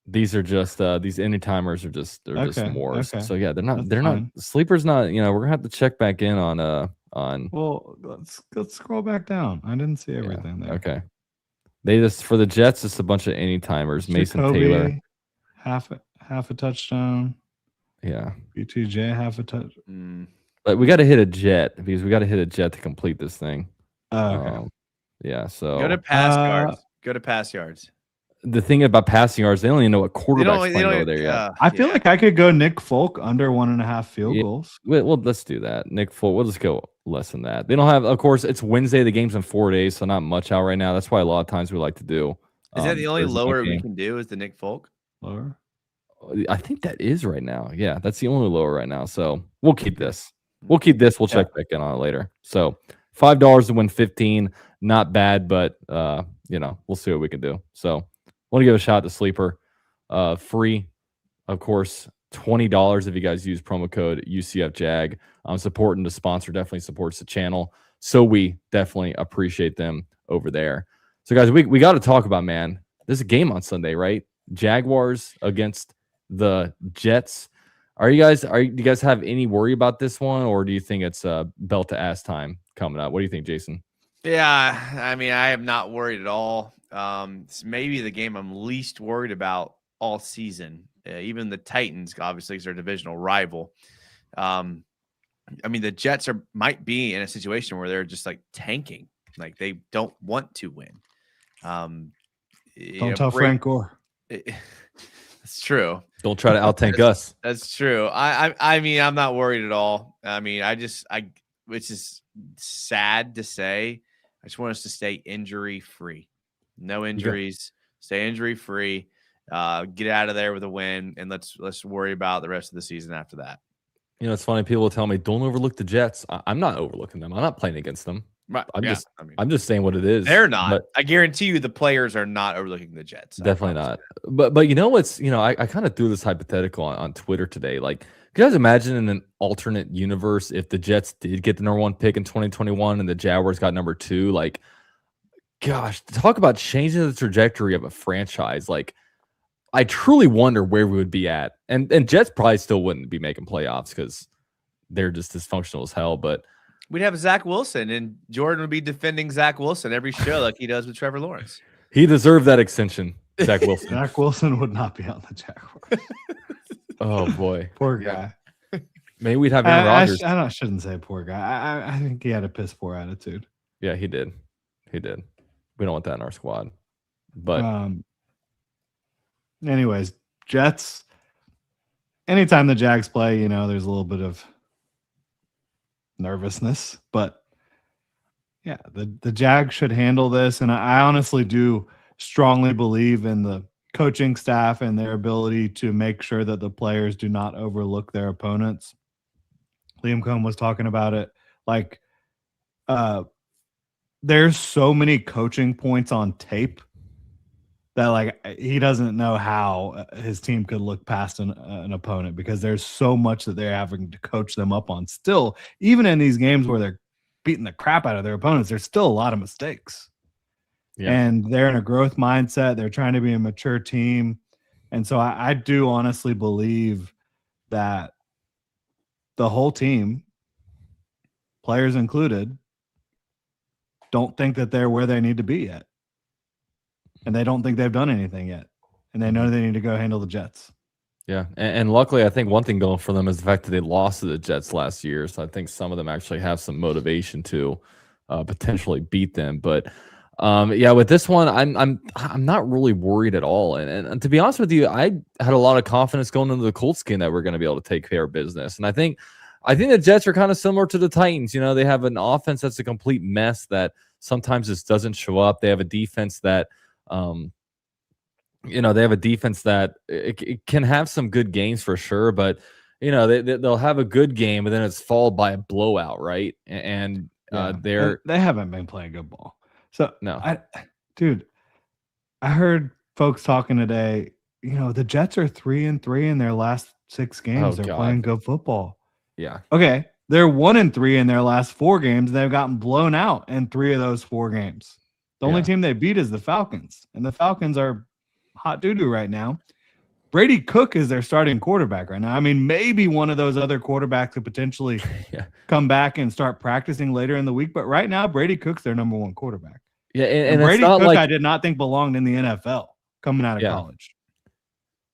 These are just these anytimers are just wars. Okay. So yeah, they're not sleepers. Not we're gonna have to check back in on. Well, let's scroll back down. I didn't see everything there. Okay. They just for the Jets, it's a bunch of anytimers. Mason Taylor, half a touchdown. Yeah. BTJ half a touch. But we got to hit a jet because we got to hit a jet to complete this thing. Okay. Yeah. So go to pass yards. Go to pass yards. The thing about passing yards, they don't even know what quarterback's playing over there yet. I feel like I could go Nick Folk under 1.5 field goals. Well, let's do that. Nick Folk, we'll just go less than that. They don't have, of course, it's Wednesday. The game's in 4 days, so not much out right now. That's why a lot of times we like to do Is that the only Thursday night lower we game. can do? Is the Nick Folk? Lower. I think that is right now. Yeah, that's the only lower right now. So we'll keep this. We'll keep this. We'll check back in on it later. So $5 to win 15, not bad, but we'll see what we can do. So want to give a shout out to Sleeper. Free, of course, $20 if you guys use promo code UCFJAG. Supporting the sponsor definitely supports the channel. So we definitely appreciate them over there. So guys, we got to talk about, man, there's a game on Sunday, right? Jaguars against the Jets. Do you guys have any worry about this one, or do you think it's belt to ass time coming up? What do you think, Jason? Yeah, I mean, I am not worried at all. It's maybe the game I'm least worried about all season. Even the Titans, obviously, is their divisional rival. I mean, the Jets might be in a situation where they're just like tanking, like they don't want to win. Don't tell Frank Gore. That's true. Don't try to out-tank us. That's true. I mean, I'm not worried at all. I mean, which is sad to say. I just want us to stay injury-free. No injuries. Stay injury-free. Get out of there with a win, and let's worry about the rest of the season after that. You know, it's funny. People will tell me, don't overlook the Jets. I'm not overlooking them. I'm not playing against them. Right. I'm just saying what it is. They're not. But I guarantee you the players are not overlooking the Jets. Definitely not. But you know what's, I kind of threw this hypothetical on Twitter today. Like, can you guys imagine in an alternate universe if the Jets did get the number 1 pick in 2021 and the Jaguars got number 2? Like, gosh, talk about changing the trajectory of a franchise. Like, I truly wonder where we would be at. And Jets probably still wouldn't be making playoffs because they're just dysfunctional as hell. But we'd have Zach Wilson, and Jordan would be defending Zach Wilson every show like he does with Trevor Lawrence. He deserved that extension, Zach Wilson. Zach Wilson would not be on the Jaguars. Oh, boy. Poor guy. Maybe we'd have Aaron Rodgers. I shouldn't say poor guy. I think he had a piss poor attitude. Yeah, he did. We don't want that in our squad. But anyways, Jets, anytime the Jags play, there's a little bit of nervousness, but yeah, the Jags should handle this. And I honestly do strongly believe in the coaching staff and their ability to make sure that the players do not overlook their opponents. Liam Cohn was talking about it. Like, there's so many coaching points on tape that like he doesn't know how his team could look past an opponent because there's so much that they're having to coach them up on still. Even in these games where they're beating the crap out of their opponents, there's still a lot of mistakes. Yeah. And they're in a growth mindset. They're trying to be a mature team. And so I do honestly believe that the whole team, players included, don't think that they're where they need to be yet. And they don't think they've done anything yet. And they know they need to go handle the Jets. Yeah. And luckily, I think one thing going for them is the fact that they lost to the Jets last year. So I think some of them actually have some motivation to potentially beat them. But with this one, I'm not really worried at all. And to be honest with you, I had a lot of confidence going into the Colts game that we're going to be able to take care of business. And I think the Jets are kind of similar to the Titans. They have an offense that's a complete mess that sometimes just doesn't show up. They have a defense that it can have some good games for sure, but they'll have a good game and then it's followed by a blowout, right? And they haven't been playing good ball. So no, I heard folks talking today. The Jets are 3-3 in their last 6 games. They're playing good football. Yeah. Okay, they're 1-3 in their last 4 games. They've gotten blown out in 3 of those 4 games. The only team they beat is the Falcons, and the Falcons are hot doo-doo right now. Brady Cook is their starting quarterback right now. I mean, maybe one of those other quarterbacks could potentially come back and start practicing later in the week, but right now Brady Cook's their number 1 quarterback. Yeah, and Brady Cook, I did not think belonged in the NFL coming out of college.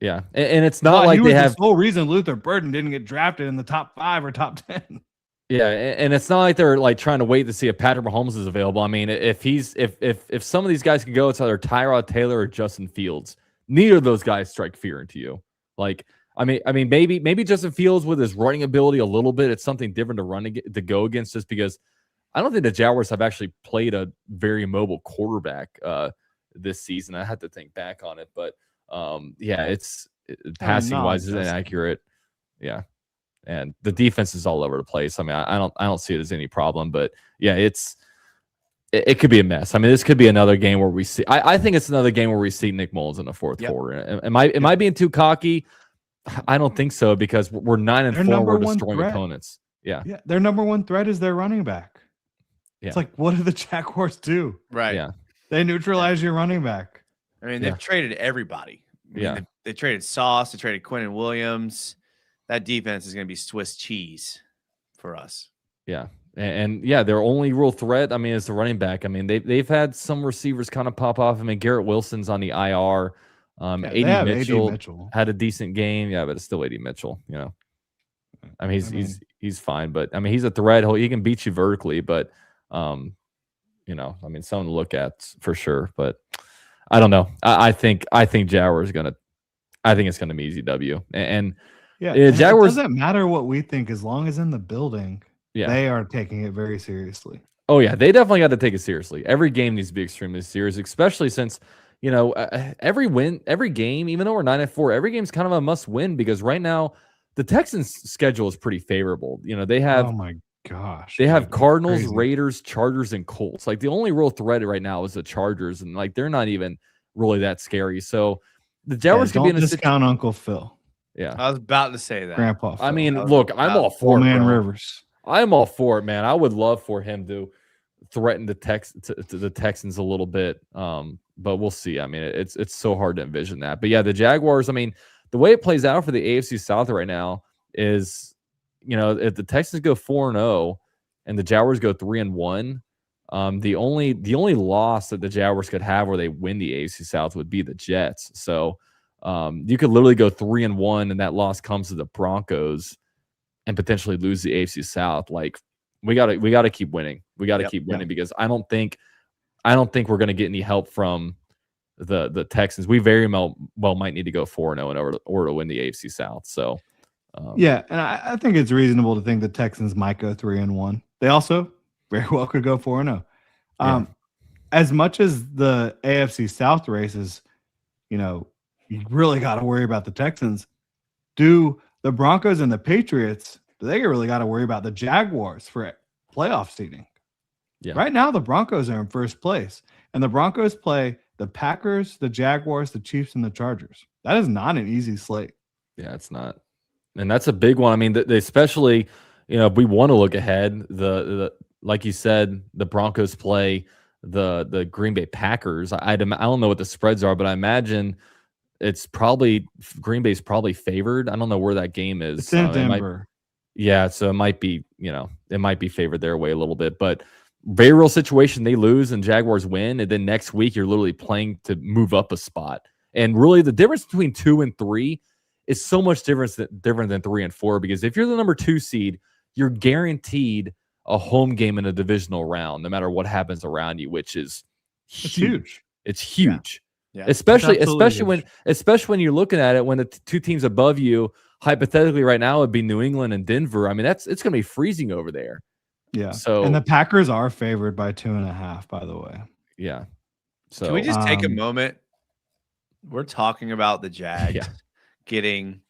Yeah, and it's not like they have the sole reason Luther Burden didn't get drafted in the top 5 or top 10. Yeah, and it's not like they're like trying to wait to see if Patrick Mahomes is available. I mean, if some of these guys can go, it's either Tyrod Taylor or Justin Fields. Neither of those guys strike fear into you. Like, I mean, maybe Justin Fields with his running ability a little bit, it's something different to go against, just because I don't think the Jaguars have actually played a very mobile quarterback. this season. I had to think back on it, but yeah, passing wise is inaccurate. Yeah. And the defense is all over the place. I mean, I don't see it as any problem, but yeah, it could be a mess. I mean, this could be another game where we see. I think it's another game where we see Nick Mullins in the fourth quarter. Am I being too cocky? I don't think so, because we're 9-4. We're destroying opponents. Yeah, their number one threat is their running back. Yeah. It's like, what do the Jaguars do? Right. Yeah, they neutralize your running back. I mean, they've traded everybody. I mean, yeah, they traded Sauce. They traded Quinnen Williams. That defense is going to be Swiss cheese for us. Yeah. And yeah, their only real threat, I mean, is the running back. I mean, they've had some receivers kind of pop off. I mean, Garrett AD Mitchell on the IR. AD Mitchell had a decent game. Yeah, but it's still AD Mitchell, you know. I mean, he's fine, but I mean, he's a threat. He can beat you vertically, but you know, I mean, someone to look at for sure. But I don't know. I think Jaguar is gonna. I think it's gonna be easy W. And Jaguars. It doesn't matter what we think, as long as in the building, they are taking it very seriously. Oh yeah, they definitely got to take it seriously. Every game needs to be extremely serious, especially since, you know, every game, even though we're 9-4, every game's kind of a must win, because right now the Texans' schedule is pretty favorable. You know, they have, oh my gosh, they have Cardinals, Raiders, Chargers, and Colts. Like, the only real threat right now is the Chargers, and like, they're not even really that scary. So the Jaguars could be in a discount Uncle Phil. Yeah, I was about to say that. Grandpa Phil. I mean, look, I'm all for it, man, Rivers. I'm all for it, man. I would love for him to threaten the Texans a little bit, but we'll see. I mean, it's so hard to envision that. But yeah, the Jaguars, I mean, the way it plays out for the AFC South right now is, you know, if the Texans go 4-0 and the Jaguars go 3-1, the only loss that the Jaguars could have where they win the AFC South would be the Jets. So you could literally go 3-1 and that loss comes to the Broncos and potentially lose the AFC South. Like, we gotta keep winning. We gotta keep winning, because I don't think we're gonna get any help from the Texans. We very well might need to go 4-0 in order to win the AFC South. So and I think it's reasonable to think the Texans might go 3-1. They also very well could go 4-0. As much as the AFC South races, you know, you really got to worry about the Texans. Do the Broncos and the Patriots, they really got to worry about the Jaguars for playoff seeding? Yeah. Right now, the Broncos are in first place, and the Broncos play the Packers, the Jaguars, the Chiefs, and the Chargers. That is not an easy slate. Yeah, it's not. And that's a big one. I mean, especially, you know, if we want to look ahead, the like you said, the Broncos play the Green Bay Packers. I don't know what the spreads are, but I imagine it's probably Green Bay's probably favored. I don't know where that game is. It's in Denver. So it might be, you know, it might be favored their way a little bit, but very real situation. They lose and Jaguars win, and then next week you're literally playing to move up a spot. And really, the difference between 2 and 3 is so much different than 3 and 4, because if you're the number 2 seed, you're guaranteed a home game in a divisional round, no matter what happens around you, which is huge. It's huge. Yeah. Especially when you're looking at it, when the two teams above you, hypothetically right now, would be New England and Denver. I mean, it's going to be freezing over there. Yeah. So, and the Packers are favored by 2.5, by the way. Yeah. So can we just take a moment? We're talking about the Jags getting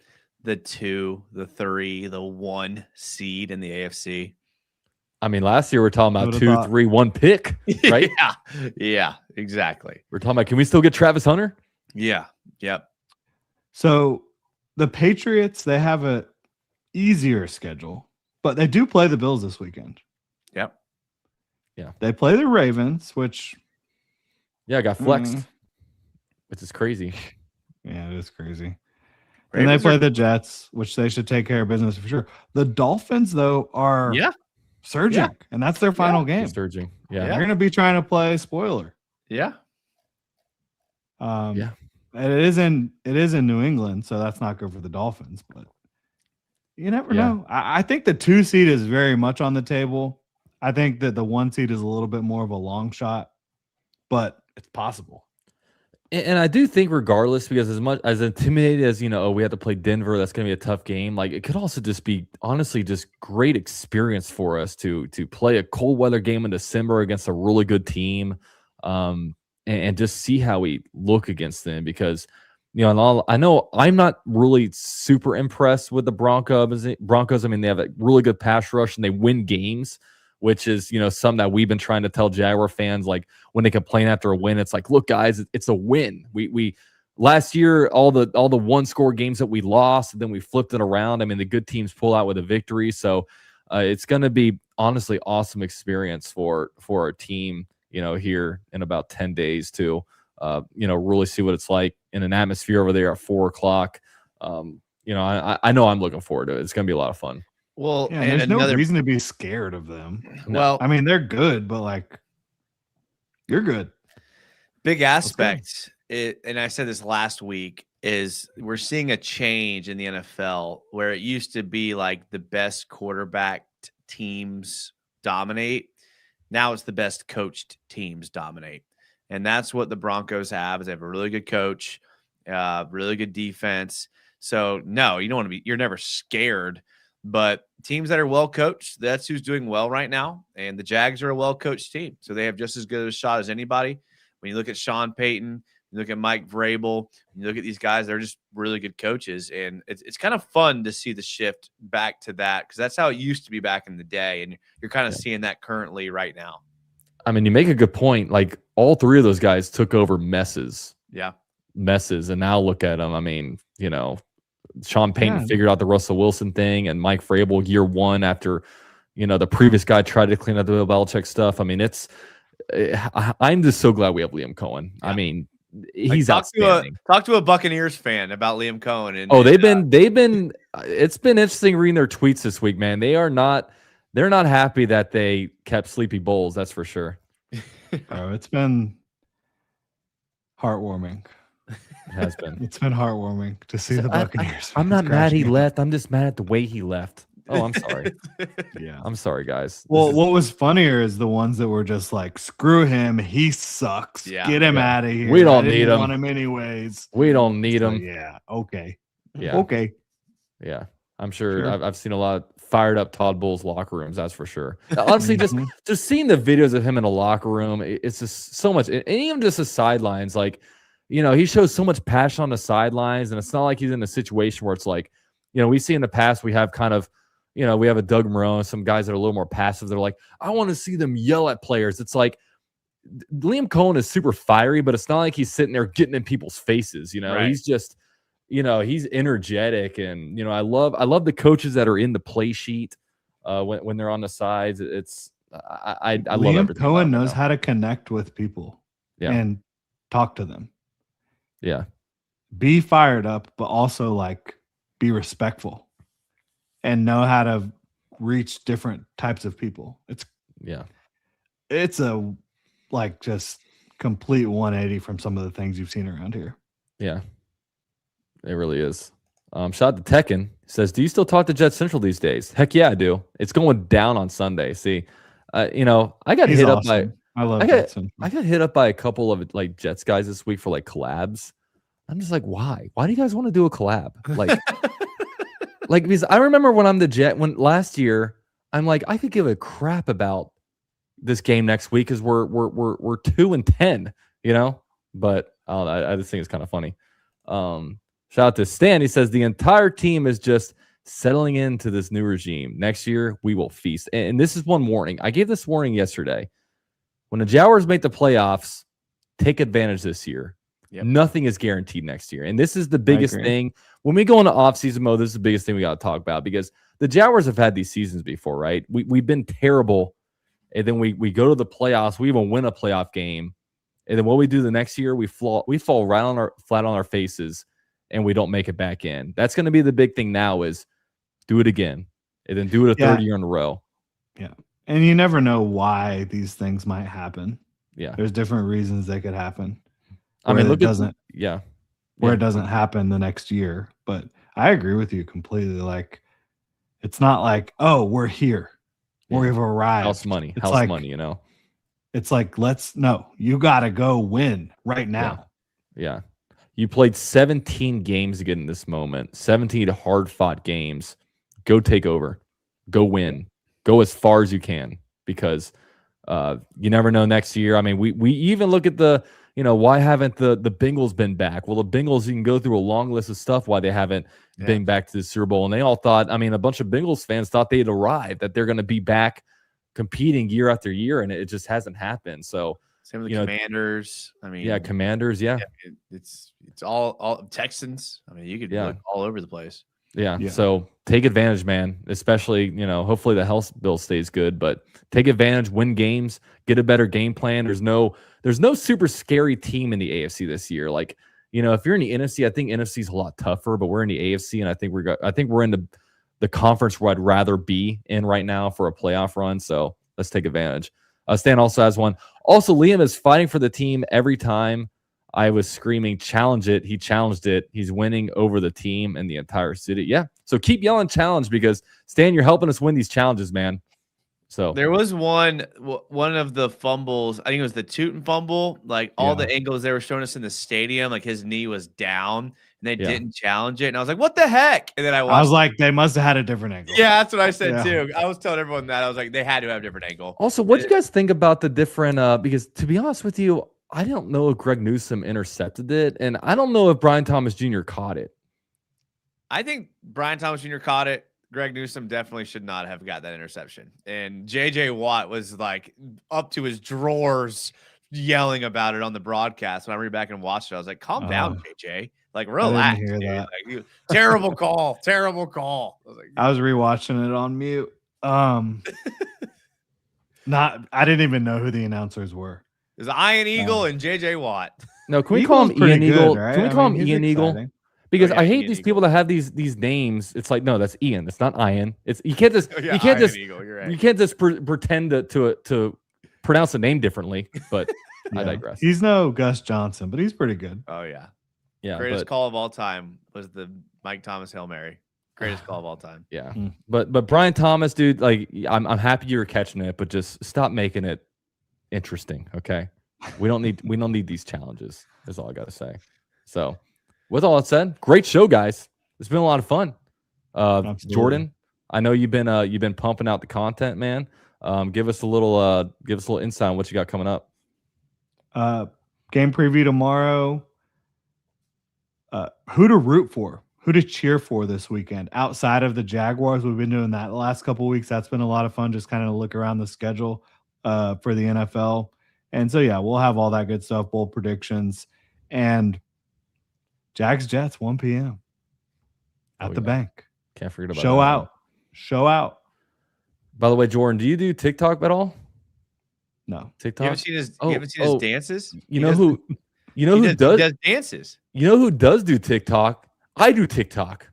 the 2, the 3, the 1 seed in the AFC. I mean, last year we we're talking about 2, 3, 1 pick, right? Yeah, exactly. We're talking about, can we still get Travis Hunter? Yeah. Yep. So the Patriots, they have a easier schedule, but they do play the Bills this weekend. Yep. Yeah. They play the Ravens, which got flexed, which is crazy. Yeah, it is crazy. And they play the Jets, which they should take care of business for sure. The Dolphins, though, are surging, and that's their final game. Surging. They're going to be trying to play spoiler. Yeah. And it is in New England, so that's not good for the Dolphins, but you never know. I think the 2 seed is very much on the table. I think that the 1 seed is a little bit more of a long shot, but it's possible. And I do think, regardless, because as much as intimidated as, you know, we have to play Denver, that's going to be a tough game. Like, it could also just be, honestly, just great experience for us to play a cold weather game in December against a really good team. and just see how we look against them because, I know I'm not really super impressed with the Broncos. I mean, they have a really good pass rush and they win games, which is, something that we've been trying to tell Jaguar fans, like when they complain after a win, it's like, look, guys, it's a win. We last year, all the one score games that we lost, and then we flipped it around. I mean, the good teams pull out with a victory. So it's going to be honestly awesome experience for our team, here in about 10 days to, really see what it's like in an atmosphere over there at 4:00. I know I'm looking forward to it. It's going to be a lot of fun. Well, yeah, and there's no reason to be scared of them. Well, I mean, they're good, but like, you're good. Big aspect, and I said this last week, is we're seeing a change in the NFL where it used to be like the best quarterbacked teams dominate. Now it's the best coached teams dominate. And that's what the Broncos have, is they have a really good coach, really good defense. So no, you don't want to be, you're never scared, but teams that are well coached, that's who's doing well right now. And the Jags are a well coached team. So they have just as good a shot as anybody. When you look at Sean Payton, you look at Mike Vrabel, you look at these guys, they're just really good coaches. And it's kind of fun to see the shift back to that, because that's how it used to be back in the day. And you're kind of seeing that currently right now. I mean, you make a good point. Like all three of those guys took over messes. Yeah. Messes. And now look at them. I mean, Sean Payton figured out the Russell Wilson thing, and Mike Vrabel year one after, the previous guy tried to clean up the Bill Belichick stuff. I mean, I'm just so glad we have Liam Cohen. Yeah. I mean, he's outstanding. Talk to a Buccaneers fan about Liam Cohen. They've been. It's been interesting reading their tweets this week, man. They're not happy that they kept Sleepy Bowles. That's for sure. Oh, it's been heartwarming. It has been. It's been heartwarming to see the Buccaneers. I'm not mad he left. I'm just mad at the way he left. Oh, I'm sorry. Yeah. I'm sorry, guys. Well, what was funnier is the ones that were just like, screw him. He sucks. Yeah. Get him out of here. We don't need him. Want him anyways. We don't need him. Yeah. Okay. Yeah. Okay. Yeah. I'm sure. I've seen a lot of fired up Todd Bowles locker rooms. That's for sure. Honestly, just seeing the videos of him in a locker room, it's just so much. And even just the sidelines, like, he shows so much passion on the sidelines, and it's not like he's in a situation where it's like, we see in the past, we have kind of, we have a Doug Marrone, some guys that are a little more passive. They're like, I want to see them yell at players. It's like Liam Cohen is super fiery, but it's not like he's sitting there getting in people's faces. Right. He's just, he's energetic, and I love the coaches that are in the play sheet when they're on the sides. It's I love Liam Cohen knows how to connect with people, and talk to them. Yeah, be fired up, but also like be respectful, and know how to reach different types of people. It's a like just complete 180 from some of the things you've seen around here. Yeah. It really is. Shout out to Tekken. He says, do you still talk to Jet Central these days? Heck yeah, I do. It's going down on Sunday. See, I got hit up by Jet Central. I got hit up by a couple of like Jets guys this week for like collabs. I'm just like, why? Why do you guys want to do a collab? Like, because I remember when last year, I'm like, I could give a crap about this game next week because we're 2-10, But I just think it's kind of funny. Shout out to Stan. He says the entire team is just settling into this new regime. Next year, we will feast. And this is one warning. I gave this warning yesterday. When the Jaguars make the playoffs, take advantage this year. Yep. Nothing is guaranteed next year. And this is the biggest thing. When we go into off-season mode, this is the biggest thing we got to talk about, because the Jaguars have had these seasons before, right? We've been terrible. And then we go to the playoffs. We even win a playoff game. And then what we do the next year, we fall right flat on our faces, and we don't make it back in. That's going to be the big thing now, is do it again, and then do it a third year in a row. Yeah. And you never know why these things might happen. Yeah. There's different reasons they could happen. I mean, it doesn't happen the next year. But I agree with you completely. Like, it's not like, oh, we're here. Yeah. We've arrived. House money, It's like, you got to go win right now. Yeah. You played 17 games to get in this moment, 17 hard-fought games. Go take over. Go win. Go as far as you can, because you never know next year. I mean, we even look at the why haven't the Bengals been back? Well, the Bengals, you can go through a long list of stuff why they haven't been back to the Super Bowl. And they all thought, a bunch of Bengals fans thought they'd arrived, that they're going to be back competing year after year, and it just hasn't happened. So same with the Commanders. Commanders, it's all Texans. You could look all over the place. Yeah. So take advantage, man. Especially, hopefully the health bill stays good, but take advantage, win games, get a better game plan. There's no super scary team in the AFC this year. Like, if you're in the NFC, I think NFC is a lot tougher, but we're in the AFC, and I think we're in the conference where I'd rather be in right now for a playoff run. So let's take advantage. Stan also has one. Also, Liam is fighting for the team every time I was screaming, challenge it. He challenged it. He's winning over the team and the entire city. Yeah. So keep yelling challenge, because Stan, you're helping us win these challenges, man. So there was one of the fumbles. I think it was the Tootin fumble. Like all the angles they were showing us in the stadium, like his knee was down and they didn't challenge it. And I was like, what the heck? And then I was like, they must have had a different angle. Yeah, that's what I said too. I was telling everyone that. I was like, they had to have a different angle. Also, what do you guys think about the different because to be honest with you, I don't know if Greg Newsome intercepted it, and I don't know if Brian Thomas Jr. caught it. I think Brian Thomas Jr. caught it. Greg Newsome definitely should not have got that interception. And J.J. Watt was like up to his drawers yelling about it on the broadcast. When I read back and watched it, I was like, calm down, J.J. Like, relax. Like, terrible call. Terrible call. I was rewatching it on mute. I didn't even know who the announcers were. It was Ian Eagle and J.J. Watt. No, can we call him Ian Eagle? Right? Can we call him Ian Eagle? Because I hate Ian these Eagle. people that have these names. It's like, no, that's Ian. It's not Ian. It's you can't just you can't just Eagle, you're right. you can't just pretend to pronounce the name differently. But I digress. He's no Gus Johnson, but he's pretty good. Oh yeah. Yeah. Call of all time was the Mike Thomas Hail Mary. Greatest call of all time. Yeah. But Brian Thomas, dude, like I'm happy you were catching it, but just stop making it interesting. Okay. We don't need these challenges. That's all I gotta say. So with all that said, great show, guys. It's been a lot of fun. Jordan, I know you've been pumping out the content, man. Give us a little insight on what you got coming up. Game preview tomorrow. Who to root for, who to cheer for this weekend outside of the Jaguars. We've been doing that the last couple of weeks. That's been a lot of fun. Just kind of look around the schedule for the NFL. And so, yeah, we'll have all that good stuff, bold predictions, and Jags Jets 1 p.m. at the bank. Can't forget about Show out. By the way, Jordan, do you do TikTok at all? No. TikTok. You haven't seen his dances? You know who does dances? You know who does do TikTok? I do TikTok.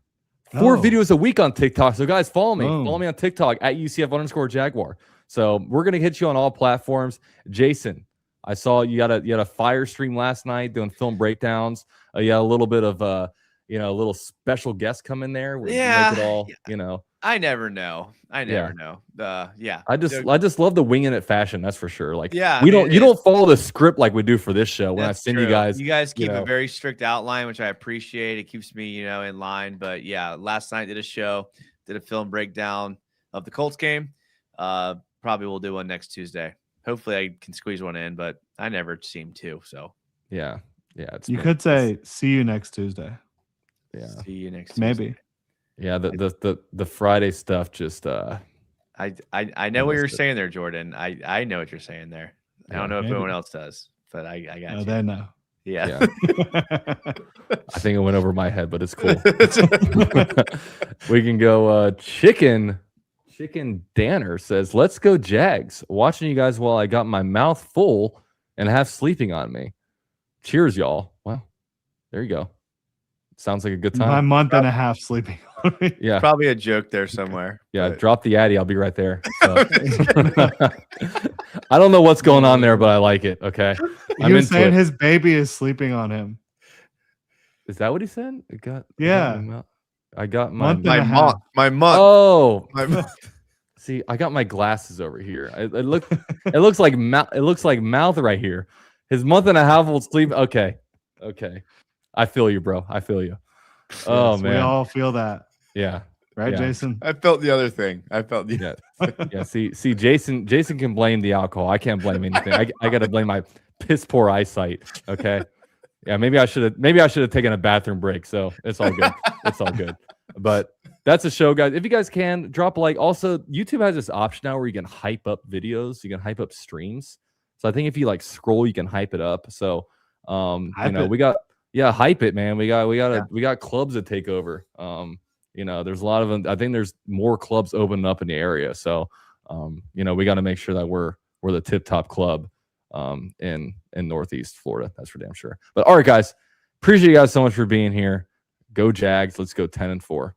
4 videos a week on TikTok. So guys, follow me. Follow me on TikTok at UCF_Jaguar. So we're gonna hit you on all platforms. Jason, I saw you had a fire stream last night doing film breakdowns. You had a little bit of a little special guest come in there. Make it all, I never know. I just love the winging it fashion. That's for sure. Like, you don't follow the script like we do for this show. When I send you guys, keep a very strict outline, which I appreciate. It keeps me, in line. But yeah, last night did a film breakdown of the Colts game. Probably we'll do one next Tuesday. Hopefully I can squeeze one in, but I never seem to. So yeah. You could say, see you next Tuesday. Yeah. See you next Tuesday. Maybe. Yeah, the Friday stuff just I know what you're saying there, Jordan. I know what you're saying there. I don't know if anyone else does, but I got you. They know. Yeah. I think it went over my head, but it's cool. We can go Chicken Danner says, let's go Jags. Watching you guys while I got my mouth full and half sleeping on me. Cheers, y'all. Wow. There you go. Sounds like a good time. My month and a half sleeping on me. Yeah. Probably a joke there somewhere. Yeah. Drop the Addy. I'll be right there. So. I don't know what's going on there, but I like it. Okay. He was saying his baby is sleeping on him. Is that what he said? I got my month. Oh, see, I got my glasses over here. It looks like mouth right here. His month and a half will sleep. Okay. I feel you, bro. I feel you. Oh man, we all feel that. Yeah. Right, yeah. Jason. I felt the other thing. Yeah. See, Jason can blame the alcohol. I can't blame anything. I got to blame my piss poor eyesight. Okay. Yeah, maybe I should have taken a bathroom break. So it's all good. It's all good. But that's the show, guys. If you guys can drop a like. Also, YouTube has this option now where you can hype up videos. You can hype up streams. So I think if you like scroll, you can hype it up. So we got hype it, man. We got clubs to take over. There's a lot of them. I think there's more clubs opening up in the area. So we got to make sure that we're the tip top club in Northeast Florida. That's for damn sure. But all right, guys, appreciate you guys so much for being here. Go Jags. Let's go 10-4.